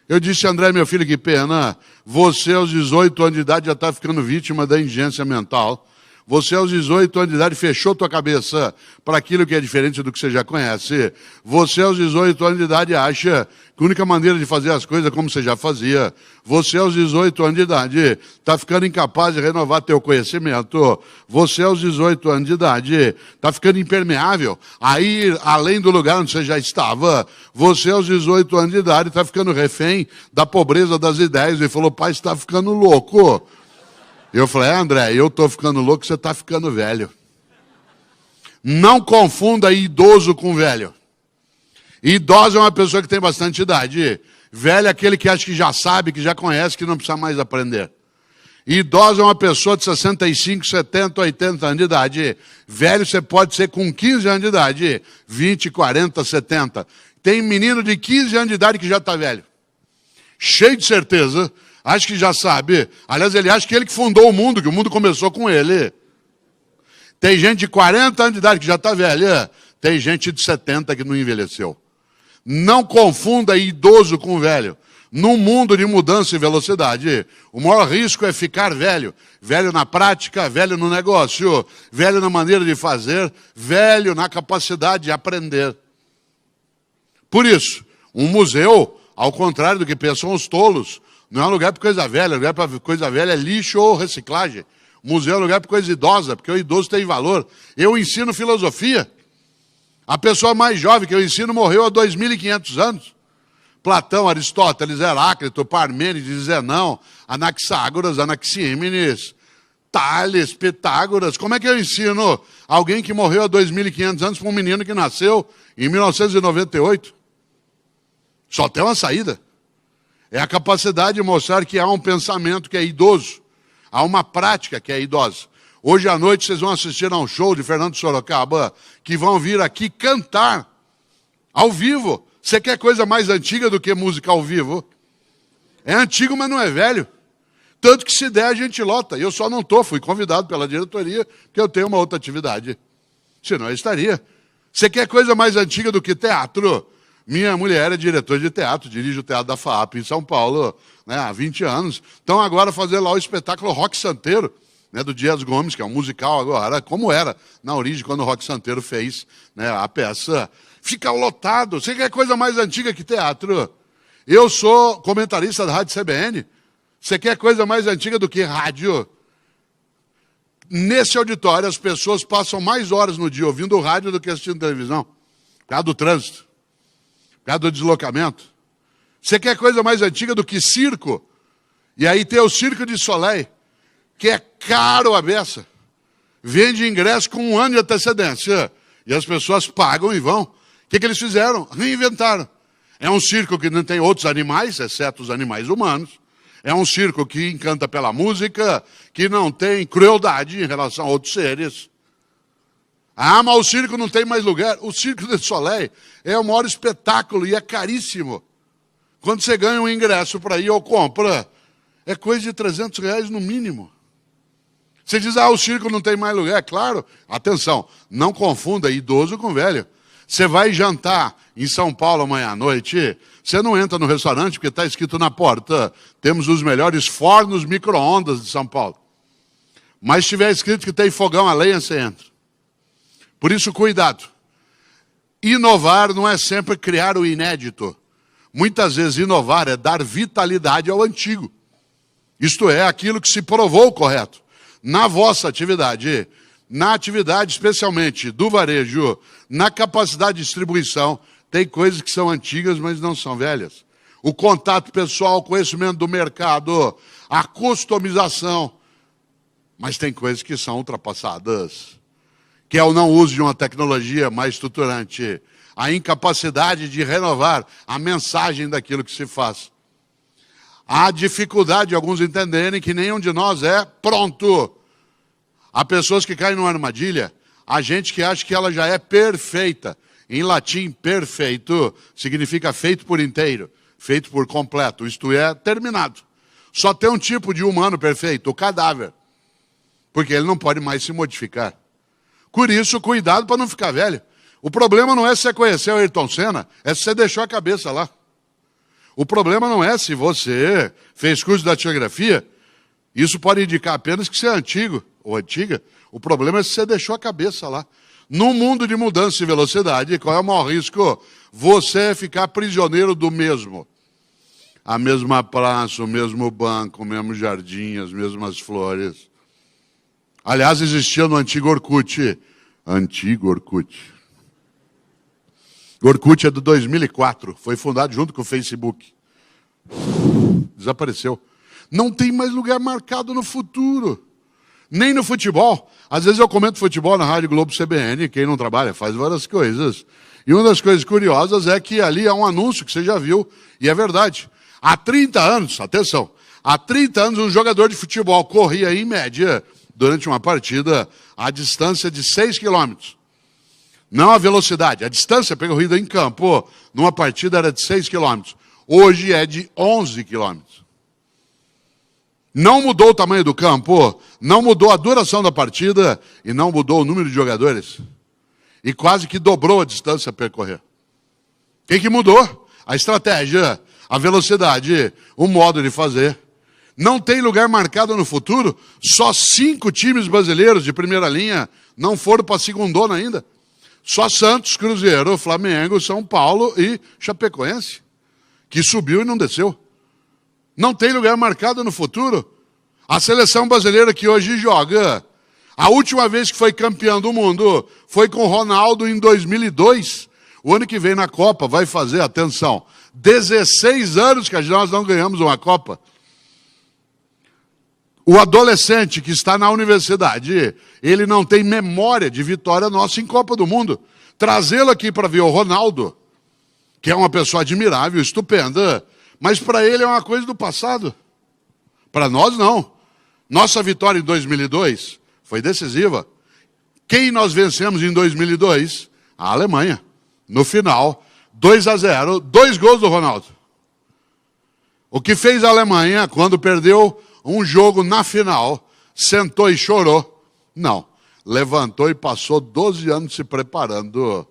Eu disse, André, meu filho, que pena. Você, aos 18 anos de idade, já está ficando vítima da indigência mental. Você, aos 18 anos de idade, fechou tua cabeça para aquilo que é diferente do que você já conhece. Você, aos 18 anos de idade, acha que a única maneira de fazer as coisas é como você já fazia. Você, aos 18 anos de idade, está ficando incapaz de renovar teu conhecimento. Você, aos 18 anos de idade, está ficando impermeável a ir além do lugar onde você já estava. Você, aos 18 anos de idade, está ficando refém da pobreza das ideias. Ele falou, pai, você está ficando louco. Eu falei, André, eu estou ficando louco, você está ficando velho. Não confunda idoso com velho. Idoso é uma pessoa que tem bastante idade. Velho é aquele que acha que já sabe, que já conhece, que não precisa mais aprender. Idoso é uma pessoa de 65, 70, 80 anos de idade. Velho você pode ser com 15 anos de idade, 20, 40, 70. Tem menino de 15 anos de idade que já está velho. Cheio de certeza. Acha que já sabe. Aliás, ele acha que ele que fundou o mundo, que o mundo começou com ele. Tem gente de 40 anos de idade que já está velha. Tem gente de 70 que não envelheceu. Não confunda idoso com velho. Num mundo de mudança e velocidade, o maior risco é ficar velho. Velho na prática, velho no negócio, velho na maneira de fazer, velho na capacidade de aprender. Por isso, um museu, ao contrário do que pensam os tolos, não é um lugar para coisa velha. Lugar para coisa velha é lixo ou reciclagem. O museu é um lugar para coisa idosa, porque o idoso tem valor. Eu ensino filosofia. A pessoa mais jovem que eu ensino morreu há 2.500 anos. Platão, Aristóteles, Heráclito, Parmênides, Zenão, Anaxágoras, Anaxímenes, Tales, Pitágoras. Como é que eu ensino alguém que morreu há 2.500 anos para um menino que nasceu em 1998? Só tem uma saída. É a capacidade de mostrar que há um pensamento que é idoso. Há uma prática que é idosa. Hoje à noite vocês vão assistir a um show de Fernando Sorocaba, que vão vir aqui cantar ao vivo. Você quer coisa mais antiga do que música ao vivo? É antigo, mas não é velho. Tanto que se der a gente lota. Eu só não estou, fui convidado pela diretoria, porque eu tenho uma outra atividade. Senão eu estaria. Você quer coisa mais antiga do que teatro? Minha mulher é diretora de teatro, dirige o Teatro da FAAP em São Paulo, né, há 20 anos. Então agora fazer lá o espetáculo Rock Santeiro, né, do Dias Gomes, que é um musical agora, como era na origem, quando o Rock Santeiro fez, né, a peça. Fica lotado. Você quer coisa mais antiga que teatro? Eu sou comentarista da Rádio CBN. Você quer coisa mais antiga do que rádio? Nesse auditório, as pessoas passam mais horas no dia ouvindo rádio do que assistindo televisão. Por causa do trânsito. Por causa do deslocamento. Você quer coisa mais antiga do que circo? E aí tem o Circo de Soleil, que é caro a beça. Vende ingresso com 1 ano de antecedência. E as pessoas pagam e vão. O que eles fizeram? Reinventaram. É um circo que não tem outros animais, exceto os animais humanos. É um circo que encanta pela música, que não tem crueldade em relação a outros seres. Ah, mas o circo não tem mais lugar. O Circo de Soleil é o maior espetáculo e é caríssimo. Quando você ganha um ingresso para ir ou compra, é coisa de R$300 no mínimo. Você diz, o circo não tem mais lugar. Claro, atenção, não confunda idoso com velho. Você vai jantar em São Paulo amanhã à noite, você não entra no restaurante porque está escrito na porta, temos os melhores fornos micro-ondas de São Paulo. Mas se tiver escrito que tem fogão a lenha, você entra. Por isso, cuidado. Inovar não é sempre criar o inédito. Muitas vezes inovar é dar vitalidade ao antigo. Isto é, aquilo que se provou correto. Na vossa atividade, na atividade especialmente do varejo, na capacidade de distribuição, tem coisas que são antigas, mas não são velhas. O contato pessoal, o conhecimento do mercado, a customização. Mas tem coisas que são ultrapassadas. Que é o não uso de uma tecnologia mais estruturante. A incapacidade de renovar a mensagem daquilo que se faz. Há dificuldade de alguns entenderem que nenhum de nós é pronto. Há pessoas que caem numa armadilha. Há gente que acha que ela já é perfeita. Em latim, perfeito significa feito por inteiro, feito por completo, isto é, terminado. Só tem um tipo de humano perfeito, o cadáver. Porque ele não pode mais se modificar. Por isso, cuidado para não ficar velho. O problema não é se você conheceu o Ayrton Senna, é se você deixou a cabeça lá. O problema não é se você fez curso de datilografia, isso pode indicar apenas que você é antigo ou antiga. O problema é se você deixou a cabeça lá. Num mundo de mudança e velocidade, qual é o maior risco? Você ficar prisioneiro do mesmo. A mesma praça, o mesmo banco, o mesmo jardim, as mesmas flores. Aliás, existia no antigo Orkut. Antigo Orkut. O Orkut é de 2004. Foi fundado junto com o Facebook. Desapareceu. Não tem mais lugar marcado no futuro. Nem no futebol. Às vezes eu comento futebol na Rádio Globo CBN. Quem não trabalha faz várias coisas. E uma das coisas curiosas é que ali há um anúncio que você já viu. E é verdade. Há 30 anos, atenção. Há 30 anos um jogador de futebol corria em média, durante uma partida, a distância de 6 quilômetros. Não a velocidade. A distância percorrida em campo, numa partida, era de 6 quilômetros. Hoje é de 11 quilômetros. Não mudou o tamanho do campo, não mudou a duração da partida e não mudou o número de jogadores. E quase que dobrou a distância a percorrer. O que mudou? A estratégia, a velocidade, o modo de fazer. Não tem lugar marcado no futuro. Só 5 times brasileiros de primeira linha não foram para a segundona ainda. Só Santos, Cruzeiro, Flamengo, São Paulo e Chapecoense, que subiu e não desceu. Não tem lugar marcado no futuro. A seleção brasileira que hoje joga, a última vez que foi campeão do mundo foi com o Ronaldo em 2002. O ano que vem na Copa vai fazer, atenção, 16 anos que nós não ganhamos uma Copa. O adolescente que está na universidade, ele não tem memória de vitória nossa em Copa do Mundo. Trazê-lo aqui para ver o Ronaldo, que é uma pessoa admirável, estupenda, mas para ele é uma coisa do passado. Para nós, não. Nossa vitória em 2002 foi decisiva. Quem nós vencemos em 2002? A Alemanha. No final, 2-0, 2 gols do Ronaldo. O que fez a Alemanha, quando perdeu um jogo na final, sentou e chorou? Não. Levantou e passou 12 anos se preparando.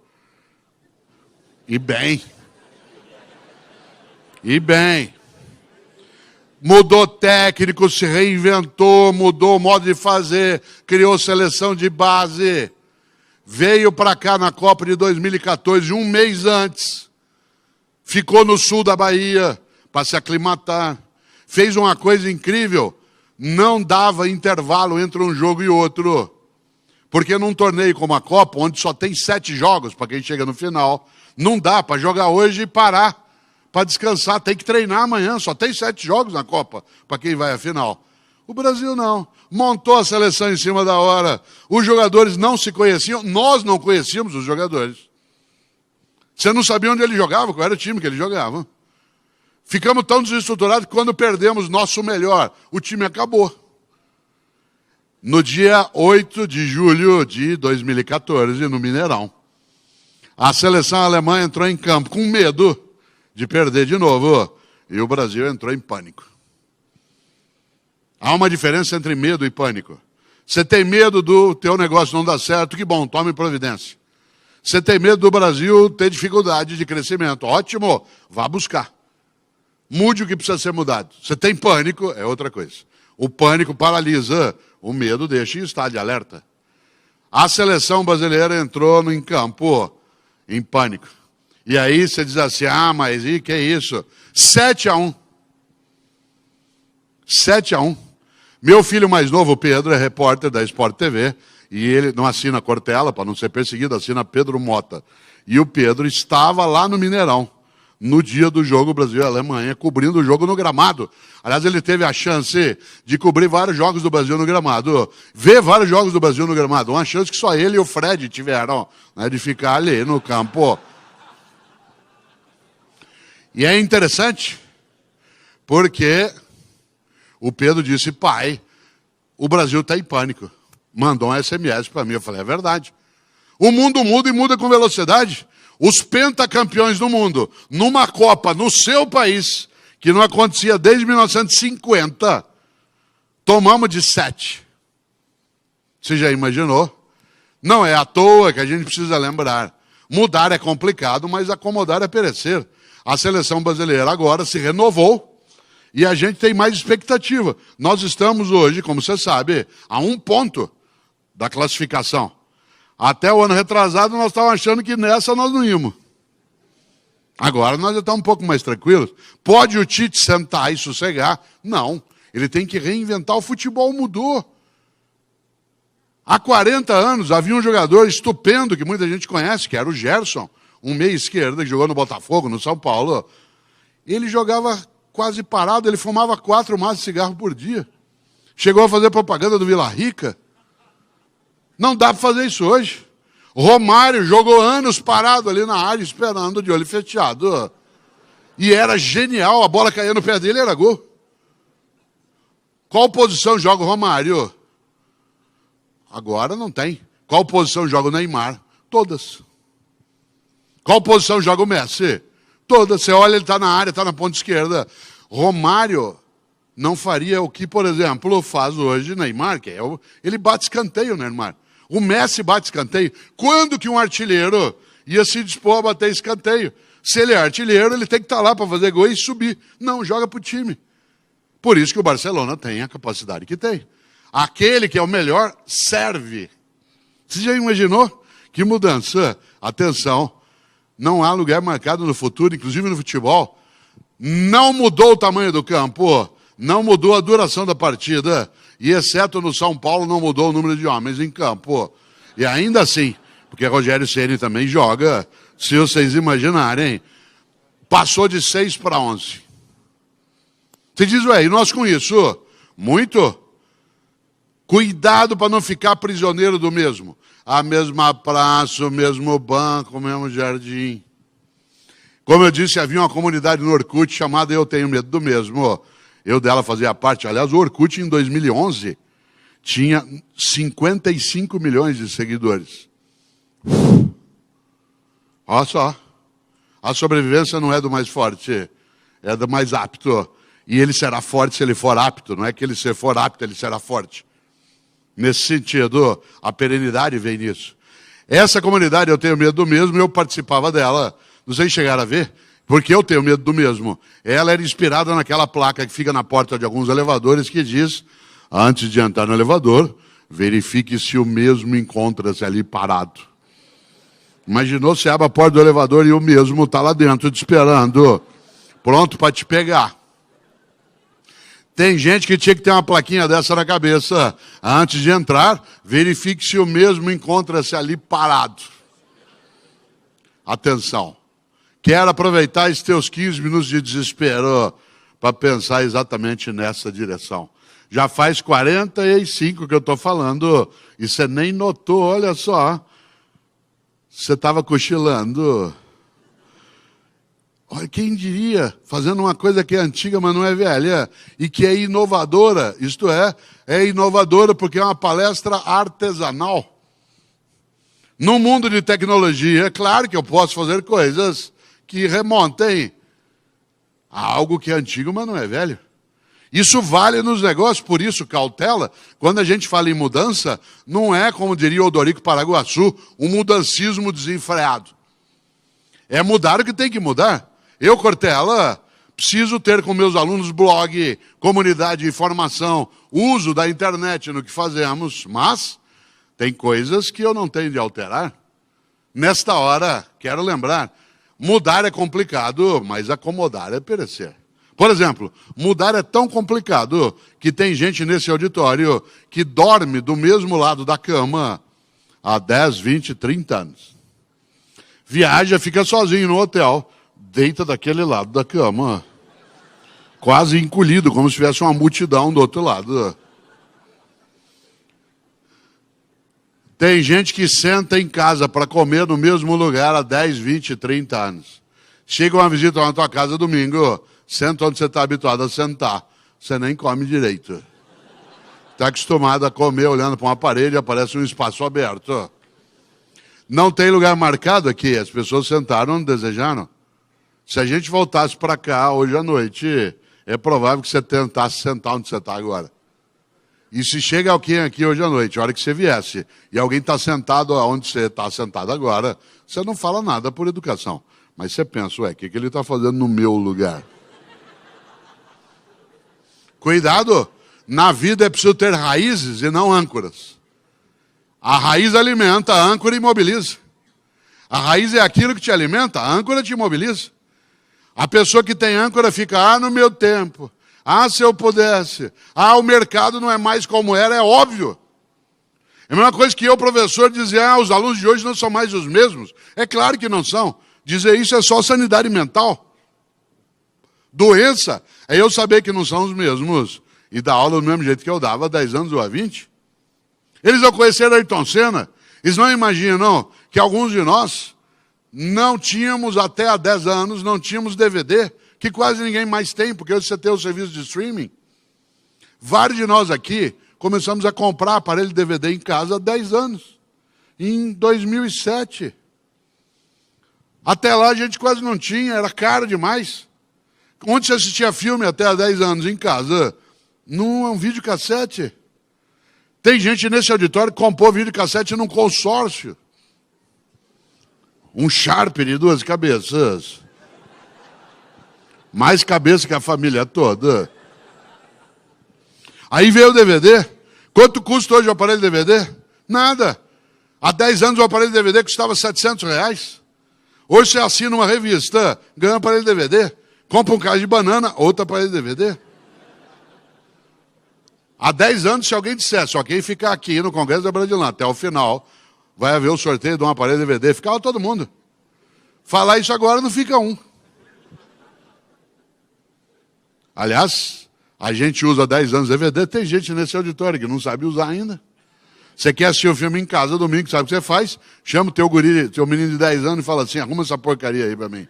E bem. E bem. Mudou técnico, se reinventou, mudou o modo de fazer, criou seleção de base. Veio para cá na Copa de 2014, um mês antes. Ficou no sul da Bahia para se aclimatar. Fez uma coisa incrível. Não dava intervalo entre um jogo e outro. Porque num torneio como a Copa, onde só tem 7 jogos para quem chega no final, não dá para jogar hoje e parar para descansar. Tem que treinar amanhã. Só tem 7 jogos na Copa para quem vai à final. O Brasil não. Montou a seleção em cima da hora. Os jogadores não se conheciam. Nós não conhecíamos os jogadores. Você não sabia onde ele jogava, qual era o time que ele jogava. Ficamos tão desestruturados que quando perdemos nosso melhor, o time acabou. No dia 8 de julho de 2014, no Mineirão, a seleção alemã entrou em campo com medo de perder de novo. E o Brasil entrou em pânico. Há uma diferença entre medo e pânico. Você tem medo do teu negócio não dar certo, que bom, tome providência. Você tem medo do Brasil ter dificuldade de crescimento, ótimo, vá buscar. Mude o que precisa ser mudado. Você tem pânico, é outra coisa. O pânico paralisa, o medo deixa em estado de alerta. A seleção brasileira entrou em campo em pânico. E aí você diz assim, mas e que é isso? 7-1. 7-1. Meu filho mais novo, Pedro, é repórter da Sport TV, e ele não assina Cortella, para não ser perseguido, assina Pedro Mota. E o Pedro estava lá no Mineirão, no dia do jogo Brasil e Alemanha, cobrindo o jogo no gramado. Aliás, ele teve a chance de cobrir vários jogos do Brasil no gramado, ver vários jogos do Brasil no gramado, uma chance que só ele e o Fred tiveram, né, de ficar ali no campo. E é interessante, porque o Pedro disse, pai, o Brasil está em pânico. Mandou um SMS para mim, eu falei, é verdade. O mundo muda e muda com velocidade. Os pentacampeões do mundo, numa Copa no seu país, que não acontecia desde 1950, tomamos de 7. Você já imaginou? Não é à toa que a gente precisa lembrar. Mudar é complicado, mas acomodar é perecer. A seleção brasileira agora se renovou e a gente tem mais expectativa. Nós estamos hoje, como você sabe, a 1 ponto da classificação. Até o ano retrasado nós estávamos achando que nessa nós não íamos. Agora nós já estamos um pouco mais tranquilos. Pode o Tite sentar e sossegar? Não. Ele tem que reinventar. O futebol mudou. Há 40 anos havia um jogador estupendo que muita gente conhece, que era o Gerson, um meia esquerda que jogou no Botafogo, no São Paulo. Ele jogava quase parado, ele fumava 4 maços de cigarro por dia. Chegou a fazer propaganda do Vila Rica. Não dá para fazer isso hoje. Romário jogou anos parado ali na área, esperando, de olho fechado. E era genial, a bola caía no pé dele, era gol. Qual posição joga o Romário? Agora não tem. Qual posição joga o Neymar? Todas. Qual posição joga o Messi? Todas. Você olha, ele está na área, está na ponta esquerda. Romário não faria o que, por exemplo, faz hoje Neymar, que é ele bate escanteio, Neymar. O Messi bate escanteio. Quando que um artilheiro ia se dispor a bater escanteio? Se ele é artilheiro, ele tem que estar lá para fazer gol e subir. Não, joga para o time. Por isso que o Barcelona tem a capacidade que tem. Aquele que é o melhor serve. Você já imaginou? Que mudança. Atenção, não há lugar marcado no futuro, inclusive no futebol. Não mudou o tamanho do campo, não mudou a duração da partida, e exceto no São Paulo não mudou o número de homens em campo. E ainda assim, porque Rogério Ceni também joga, se vocês imaginarem, passou de 6 para 11. Você diz, ué, e nós com isso? Muito. Cuidado para não ficar prisioneiro do mesmo. A mesma praça, o mesmo banco, o mesmo jardim. Como eu disse, havia uma comunidade no Orkut chamada Eu Tenho Medo do Mesmo. Eu dela fazia parte. Aliás, o Orkut, em 2011, tinha 55 milhões de seguidores. Olha só. A sobrevivência não é do mais forte, é do mais apto. E ele será forte se ele for apto. Não é que ele se for apto, ele será forte. Nesse sentido, a perenidade vem nisso. Essa comunidade, Eu Tenho Medo do Mesmo, eu participava dela. Não sei se chegaram a ver, porque Eu Tenho Medo do Mesmo. Ela era inspirada naquela placa que fica na porta de alguns elevadores que diz, antes de entrar no elevador, verifique se o mesmo encontra-se ali parado. Imaginou se abre a porta do elevador e o mesmo está lá dentro te esperando, pronto para te pegar. Tem gente que tinha que ter uma plaquinha dessa na cabeça. Antes de entrar, verifique se o mesmo encontra-se ali parado. Atenção. Quero aproveitar esses teus 15 minutos de desespero para pensar exatamente nessa direção. Já faz 45 que eu estou falando e você nem notou, olha só. Você estava cochilando. Olha, quem diria, fazendo uma coisa que é antiga, mas não é velha, e que é inovadora, isto é inovadora porque é uma palestra artesanal. No mundo de tecnologia, é claro que eu posso fazer coisas que remontem a algo que é antigo, mas não é velho. Isso vale nos negócios, por isso, cautela, quando a gente fala em mudança, não é, como diria Odorico Paraguaçu, um mudancismo desenfreado. É mudar o que tem que mudar. Eu, Cortella, preciso ter com meus alunos blog, comunidade de informação, uso da internet no que fazemos, mas tem coisas que eu não tenho de alterar. Nesta hora, quero lembrar, mudar é complicado, mas acomodar é perecer. Por exemplo, mudar é tão complicado que tem gente nesse auditório que dorme do mesmo lado da cama há 10, 20, 30 anos. Viaja, fica sozinho no hotel, deita daquele lado da cama, quase encolhido, como se tivesse uma multidão do outro lado. Tem gente que senta em casa para comer no mesmo lugar há 10, 20, 30 anos. Chega uma visita na tua casa domingo, senta onde você está habituado a sentar, você nem come direito. Está acostumado a comer olhando para uma parede e aparece um espaço aberto. Não tem lugar marcado aqui, as pessoas sentaram onde desejaram. Se a gente voltasse para cá hoje à noite, é provável que você tentasse sentar onde você está agora. E se chega alguém aqui hoje à noite, a hora que você viesse, e alguém está sentado onde você está sentado agora, você não fala nada por educação. Mas você pensa, ué, o que ele está fazendo no meu lugar? Cuidado, na vida é preciso ter raízes e não âncoras. A raiz alimenta, a âncora imobiliza. A raiz é aquilo que te alimenta, a âncora te imobiliza. A pessoa que tem âncora fica, no meu tempo. Se eu pudesse. O mercado não é mais como era, é óbvio. É a mesma coisa que eu, professor, dizia, os alunos de hoje não são mais os mesmos. É claro que não são. Dizer isso é só sanidade mental. Doença é eu saber que não são os mesmos e dar aula do mesmo jeito que eu dava há 10 anos ou há 20. Eles não conheceram Ayrton Senna. Eles não imaginam que alguns de nós não tínhamos, até há 10 anos, não tínhamos DVD, que quase ninguém mais tem, porque hoje você tem o serviço de streaming. Vários de nós aqui começamos a comprar aparelho de DVD em casa há 10 anos. Em 2007. Até lá a gente quase não tinha, era caro demais. Onde você assistia filme até há 10 anos em casa? Num videocassete. Tem gente nesse auditório que comprou videocassete num consórcio. Um Sharp de 2 cabeças. Mais cabeça que a família toda. Aí veio o DVD. Quanto custa hoje o aparelho DVD? Nada. Há 10 anos o aparelho DVD custava R$700. Hoje você assina uma revista, ganha um aparelho DVD. Compra um caixa de banana, outro aparelho DVD. Há 10 anos, se alguém dissesse, só quem ficar aqui no Congresso da Brandilândia até o final, vai haver o sorteio de um aparelho DVD, ficava todo mundo. Falar isso agora não fica um. Aliás, a gente usa há 10 anos DVD, tem gente nesse auditório que não sabe usar ainda. Você quer assistir o filme em casa domingo, sabe o que você faz? Chama o teu guri, teu menino de 10 anos e fala assim, arruma essa porcaria aí pra mim.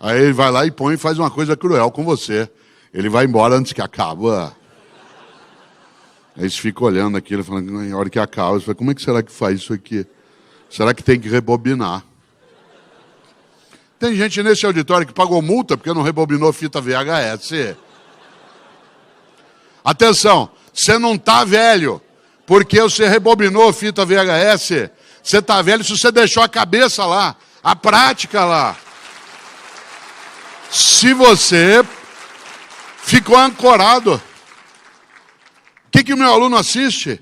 Aí ele vai lá e põe e faz uma coisa cruel com você. Ele vai embora antes que acabe. Aí eles ficam olhando aquilo, falando, na hora que acaba, você fala, como é que será que faz isso aqui? Será que tem que rebobinar? Tem gente nesse auditório que pagou multa porque não rebobinou fita VHS. Atenção, você não está velho porque você rebobinou fita VHS. Você está velho se você deixou a cabeça lá, a prática lá. Se você ficou ancorado. O que o meu aluno assiste?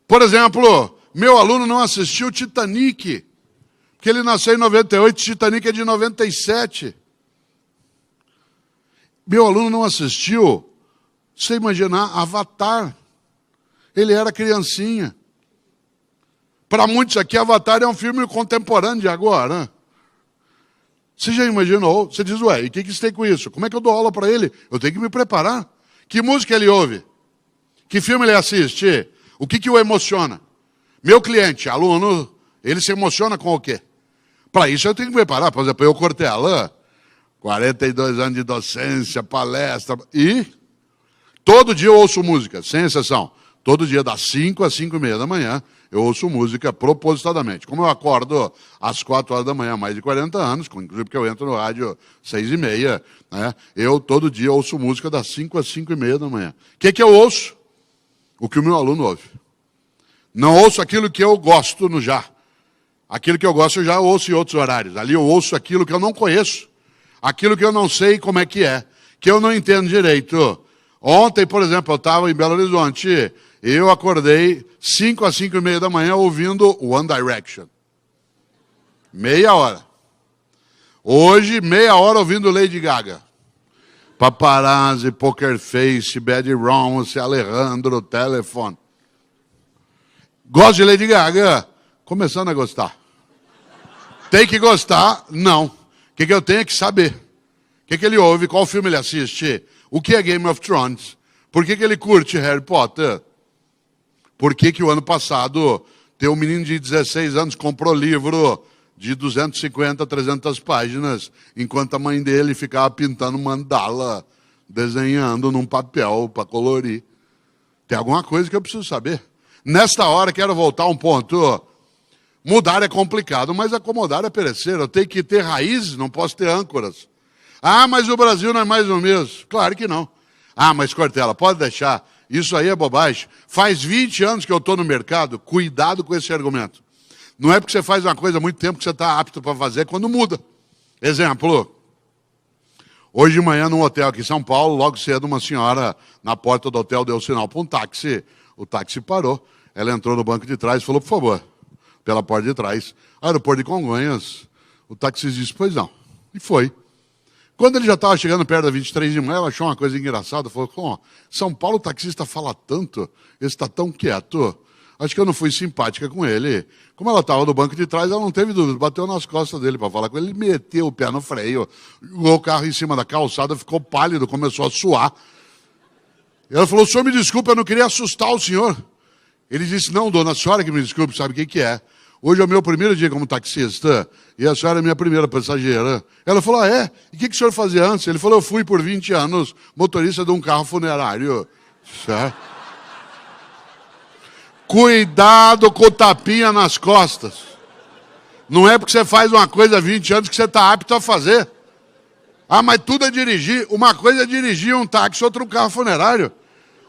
Por exemplo, meu aluno não assistiu Titanic, porque ele nasceu em 98, Titanic é de 97. Meu aluno não assistiu, você imaginar, Avatar. Ele era criancinha. Para muitos aqui, Avatar é um filme contemporâneo de agora, né? Você já imaginou? Você diz, ué, e o que isso tem com isso? Como é que eu dou aula para ele? Eu tenho que me preparar. Que música ele ouve? Que filme ele assiste? O que o emociona? Meu cliente, aluno, ele se emociona com o quê? Para isso eu tenho que me preparar. Por exemplo, eu cortei a lã, 42 anos de docência, palestra, e todo dia eu ouço música, sem exceção. Todo dia, das 5 às 5:30 da manhã, eu ouço música propositadamente. Como eu acordo às 4 horas da manhã há mais de 40 anos, inclusive porque eu entro no rádio 6:30, né? Eu todo dia ouço música das 5 às 5:30 da manhã. O que eu ouço? O que o meu aluno ouve. Não ouço aquilo que eu gosto no já. Aquilo que eu gosto eu já ouço em outros horários. Ali eu ouço aquilo que eu não conheço. Aquilo que eu não sei como é, que eu não entendo direito. Ontem, por exemplo, eu estava em Belo Horizonte, eu acordei 5 às 5:30 da manhã ouvindo One Direction. Meia hora. Hoje, meia hora ouvindo Lady Gaga. Paparazzi, Poker Face, Bad Romance, Alejandro, Telefone. Gosto de Lady Gaga? Começando a gostar. Tem que gostar? Não. O que eu tenho é que saber. O que ele ouve, qual filme ele assiste, o que é Game of Thrones, por que ele curte Harry Potter, por que o ano passado tem um menino de 16 anos comprou livro de 250, 300 páginas, enquanto a mãe dele ficava pintando mandala, desenhando num papel para colorir. Tem alguma coisa que eu preciso saber. Nesta hora, quero voltar a um ponto. Mudar é complicado, mas acomodar é perecer. Eu tenho que ter raízes, não posso ter âncoras. Ah, mas o Brasil não é mais o mesmo. Claro que não. Ah, mas Cortella, pode deixar. Isso aí é bobagem. Faz 20 anos que eu estou no mercado. Cuidado com esse argumento. Não é porque você faz uma coisa há muito tempo que você está apto para fazer quando muda. Exemplo. Hoje de manhã, num hotel aqui em São Paulo, logo cedo, uma senhora na porta do hotel deu sinal para um táxi. O táxi parou. Ela entrou no banco de trás e falou, por favor, pela porta de trás, aeroporto de Congonhas. O taxista disse, pois não. E foi. Quando ele já estava chegando perto da 23 de maio, ela achou uma coisa engraçada. Falou, São Paulo o taxista fala tanto, ele está tão quieto. Acho que eu não fui simpática com ele. Como ela estava no banco de trás, ela não teve dúvida. Bateu nas costas dele para falar com ele. Ele meteu o pé no freio, jogou o carro em cima da calçada, ficou pálido, começou a suar. Ela falou, o senhor me desculpe, eu não queria assustar o senhor. Ele disse, não, dona, a senhora que me desculpe, sabe o que é? Hoje é o meu primeiro dia como taxista e a senhora é minha primeira passageira. Ela falou, ah, é? E o que o senhor fazia antes? Ele falou, eu fui por 20 anos motorista de um carro funerário. Certo? Cuidado com o tapinha nas costas. Não é porque você faz uma coisa há 20 anos que você está apto a fazer. Ah, mas tudo é dirigir. Uma coisa é dirigir um táxi, outra um carro funerário.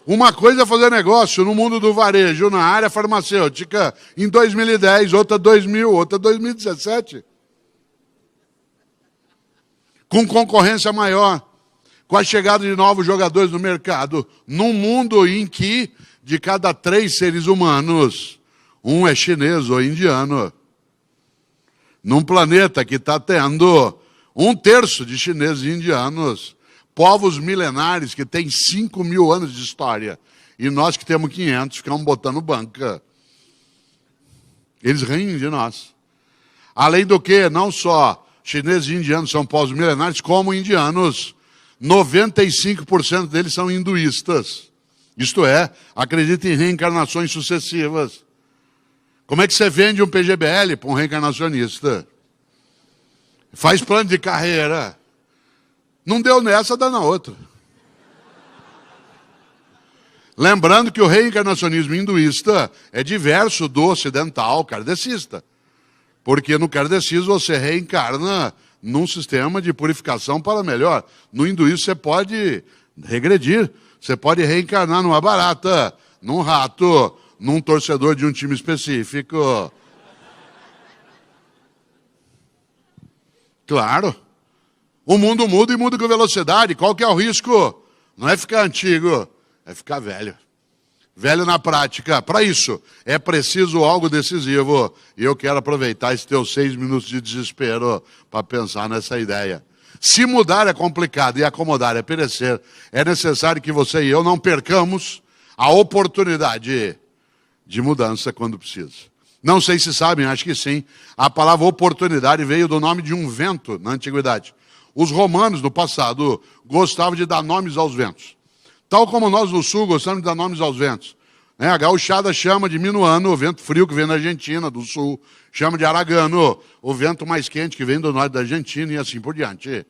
Uma coisa é fazer negócio no mundo do varejo, na área farmacêutica, em 2010, outra 2000, outra 2017. Com concorrência maior, com a chegada de novos jogadores no mercado, num mundo em que, de cada 3 seres humanos, um é chinês ou indiano. Num planeta que está tendo 1/3 de chineses e indianos, povos milenares que têm 5.000 anos de história, e nós que temos 500 ficamos botando banca. Eles riem de nós. Além do que, não só chineses e indianos são povos milenares, como indianos. 95% deles são hinduístas. Isto é, acreditam em reencarnações sucessivas. Como é que você vende um PGBL para um reencarnacionista? Faz plano de carreira. Não deu nessa, dá na outra. Lembrando que o reencarnacionismo hinduísta é diverso do ocidental kardecista. Porque no kardecismo você reencarna num sistema de purificação para melhor. No hinduísmo você pode regredir. Você pode reencarnar numa barata, num rato, num torcedor de um time específico. Claro. O mundo muda e muda com velocidade. Qual que é o risco? Não é ficar antigo, é ficar velho. Velho na prática. Para isso, é preciso algo decisivo. E eu quero aproveitar esses teus 6 minutos de desespero para pensar nessa ideia. Se mudar é complicado e acomodar é perecer, é necessário que você e eu não percamos a oportunidade de mudança quando precisa. Não sei se sabem, acho que sim. A palavra oportunidade veio do nome de um vento na antiguidade. Os romanos, no passado, gostavam de dar nomes aos ventos. Tal como nós do sul gostamos de dar nomes aos ventos. A gauchada chama de minuano, o vento frio que vem da Argentina, do sul. Chama de aragano, o vento mais quente que vem do norte da Argentina e assim por diante.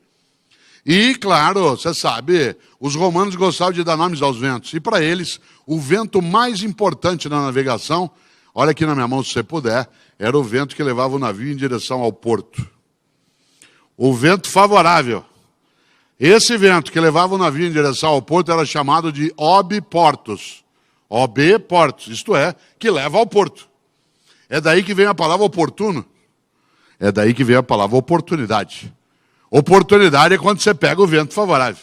E, claro, você sabe, os romanos gostavam de dar nomes aos ventos. E para eles, o vento mais importante na navegação, olha aqui na minha mão se você puder, era o vento que levava o navio em direção ao porto. O vento favorável. Esse vento que levava o navio em direção ao porto era chamado de obiportus. Obiportus, isto é, que leva ao porto. É daí que vem a palavra oportuno. É daí que vem a palavra oportunidade. Oportunidade é quando você pega o vento favorável.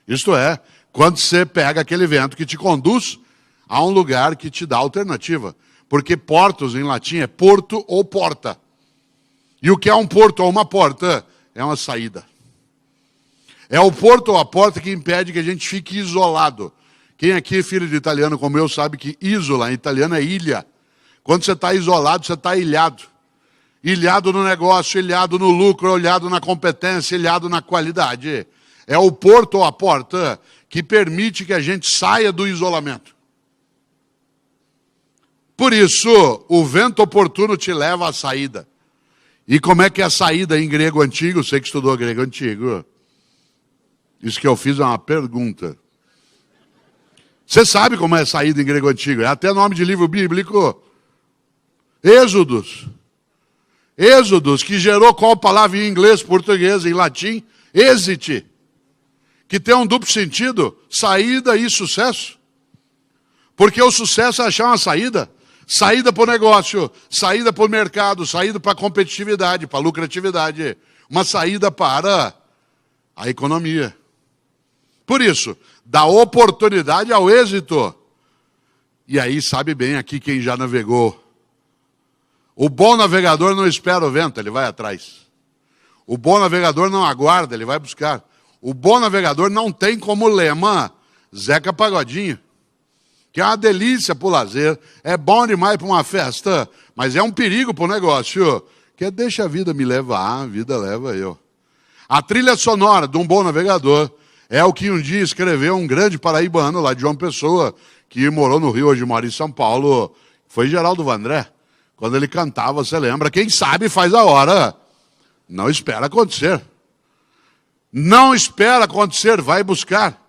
Isto é, quando você pega aquele vento que te conduz a um lugar que te dá alternativa. Porque portus em latim é porto ou porta. E o que é um porto ou uma porta? É uma saída. É o porto ou a porta que impede que a gente fique isolado. Quem aqui é filho de italiano como eu sabe que isola em italiano é ilha. Quando você está isolado, você está ilhado. Ilhado no negócio, ilhado no lucro, ilhado na competência, ilhado na qualidade. É o porto ou a porta que permite que a gente saia do isolamento. Por isso, o vento oportuno te leva à saída. E como é que é a saída em grego antigo? Você que estudou grego antigo. Isso que eu fiz é uma pergunta. Você sabe como é a saída em grego antigo? É até nome de livro bíblico. Êxodos. Êxodos, que gerou qual palavra em inglês, português, em latim? Exit. Que tem um duplo sentido, saída e sucesso. Porque o sucesso é achar uma saída. Saída para o negócio, saída para o mercado, saída para a competitividade, para a lucratividade. Uma saída para a economia. Por isso, da oportunidade ao êxito. E aí sabe bem aqui quem já navegou. O bom navegador não espera o vento, ele vai atrás. O bom navegador não aguarda, ele vai buscar. O bom navegador não tem como lema Zeca Pagodinho. Que é uma delícia para o lazer, é bom demais para uma festa, mas é um perigo para o negócio, que é deixa a vida me levar, a vida leva eu. A trilha sonora de um bom navegador é o que um dia escreveu um grande paraibano lá de João Pessoa, que morou no Rio, hoje mora em São Paulo, foi Geraldo Vandré. Quando ele cantava, você lembra, quem sabe faz a hora, não espera acontecer. Não espera acontecer, vai buscar.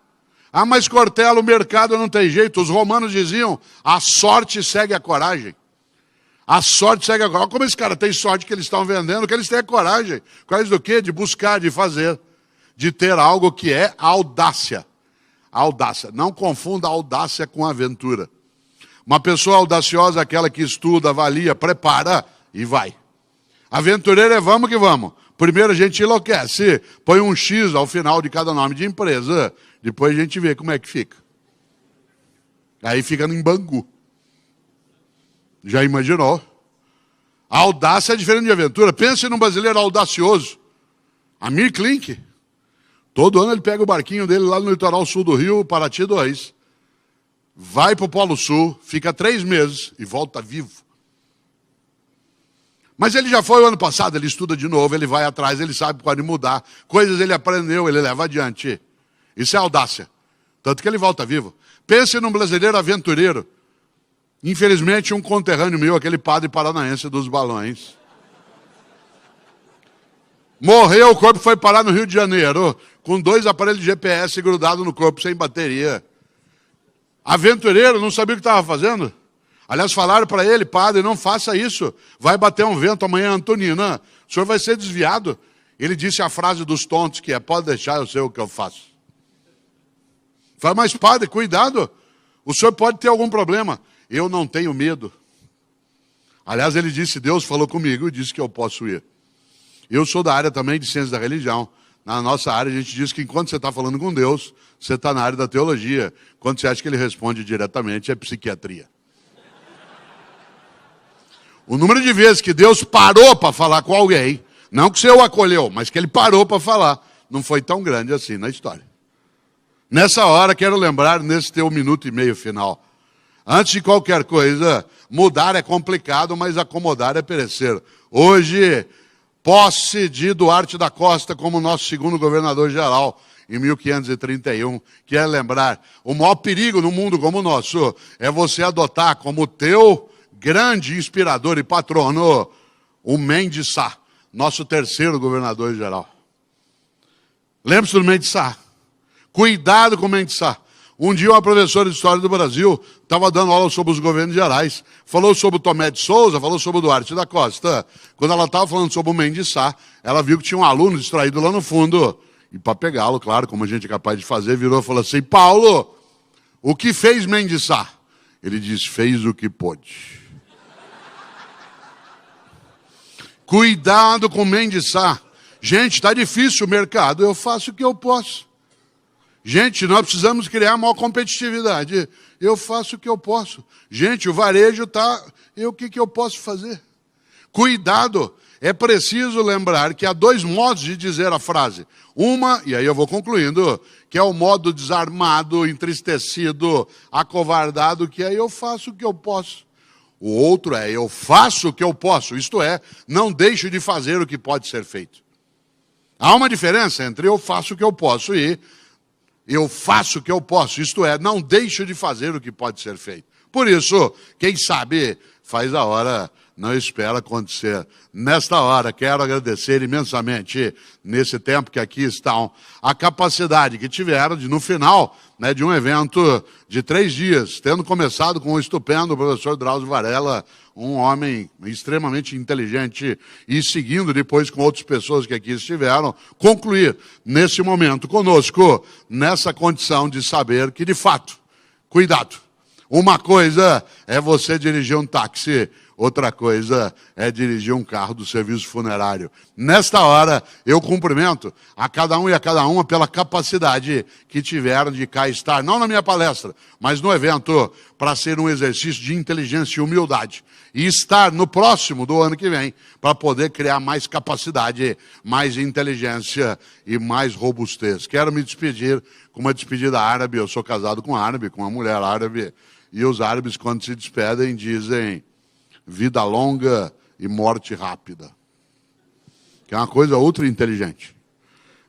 Ah, mas Cortella, o mercado não tem jeito. Os romanos diziam, a sorte segue a coragem. A sorte segue a coragem. Como esse cara tem sorte que eles estão vendendo, que eles têm a coragem. Coragem do quê? De buscar, de fazer. De ter algo que é audácia. audácia. Não confunda audácia com aventura. Uma pessoa audaciosa é aquela que estuda, avalia, prepara e vai. Aventureiro é vamos que vamos. Primeiro a gente enlouquece, põe um X ao final de cada nome de empresa, depois a gente vê como é que fica. Aí fica em Bangu. Já imaginou? A audácia é diferente de aventura. Pense num brasileiro audacioso. Amir Klink. Todo ano ele pega o barquinho dele lá no litoral sul do Rio, Paraty 2. Vai para o Polo Sul, fica 3 meses e volta vivo. Mas ele já foi o ano passado, ele estuda de novo, ele vai atrás, ele sabe pode mudar. Coisas ele aprendeu, ele leva adiante. Isso é audácia. Tanto que ele volta vivo. Pense num brasileiro aventureiro. Infelizmente, um conterrâneo meu, aquele padre paranaense dos balões, morreu, o corpo foi parar no Rio de Janeiro, com 2 aparelhos de GPS grudados no corpo, sem bateria. Aventureiro, não sabia o que estava fazendo. Aliás, falaram para ele, padre, não faça isso. Vai bater um vento amanhã, Antonina. O senhor vai ser desviado. Ele disse a frase dos tontos, que é, pode deixar, eu sei o que eu faço. Fala, mas padre, cuidado. O senhor pode ter algum problema. Eu não tenho medo. Aliás, ele disse, Deus falou comigo e disse que eu posso ir. Eu sou da área também de ciência da religião. Na nossa área, a gente diz que enquanto você está falando com Deus, você está na área da teologia. Quando você acha que ele responde diretamente, é psiquiatria. O número de vezes que Deus parou para falar com alguém, não que você o acolheu, mas que ele parou para falar, não foi tão grande assim na história. Nessa hora, quero lembrar, nesse teu 1 minuto e meio final, antes de qualquer coisa, mudar é complicado, mas acomodar é perecer. Hoje, posse de Duarte da Costa como nosso segundo governador-geral, em 1531. Quero lembrar, o maior perigo no mundo como o nosso é você adotar como teu grande inspirador e patrono o Mendes Sá, nosso terceiro governador-geral. Lembre-se do Mendes Sá. Cuidado com o Mendes Sá. Um dia uma professora de História do Brasil estava dando aula sobre os governos gerais, falou sobre o Tomé de Souza, falou sobre o Duarte da Costa. Quando ela estava falando sobre o Mendes Sá, ela viu que tinha um aluno distraído lá no fundo. E para pegá-lo, claro, como a gente é capaz de fazer, virou e falou assim, Paulo, o que fez Mendes Sá? Ele disse, fez o que pôde. Cuidado com o Mendes Sá. Gente, está difícil o mercado, eu faço o que eu posso. Gente, nós precisamos criar maior competitividade. Eu faço o que eu posso. Gente, o varejo está... O que eu posso fazer? Cuidado. É preciso lembrar que há 2 modos de dizer a frase. Uma, e aí eu vou concluindo, que é o modo desarmado, entristecido, acovardado, que é eu faço o que eu posso. O outro é eu faço o que eu posso. Isto é, não deixo de fazer o que pode ser feito. Há uma diferença entre eu faço o que eu posso e eu faço o que eu posso. Isto é, não deixo de fazer o que pode ser feito. Por isso, quem sabe, faz a hora, não espera acontecer. Nesta hora, quero agradecer imensamente, nesse tempo que aqui estão, a capacidade que tiveram de, no final, de um evento de 3 dias, tendo começado com o estupendo professor Drauzio Varela, um homem extremamente inteligente, e seguindo depois com outras pessoas que aqui estiveram, concluir nesse momento conosco, nessa condição de saber que, de fato, cuidado. Uma coisa é você dirigir um táxi, outra coisa é dirigir um carro do serviço funerário. Nesta hora, eu cumprimento a cada um e a cada uma pela capacidade que tiveram de cá estar, não na minha palestra, mas no evento, para ser um exercício de inteligência e humildade. E estar no próximo do ano que vem, para poder criar mais capacidade, mais inteligência e mais robustez. Quero me despedir com uma despedida árabe. Eu sou casado com um árabe, com uma mulher árabe. E os árabes, quando se despedem, dizem vida longa e morte rápida. Que é uma coisa ultra inteligente.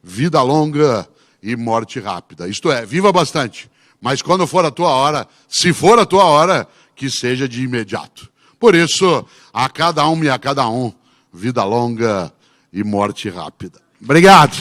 Vida longa e morte rápida. Isto é, viva bastante. Mas quando for a tua hora, se for a tua hora, que seja de imediato. Por isso, a cada um e a cada um, vida longa e morte rápida. Obrigado.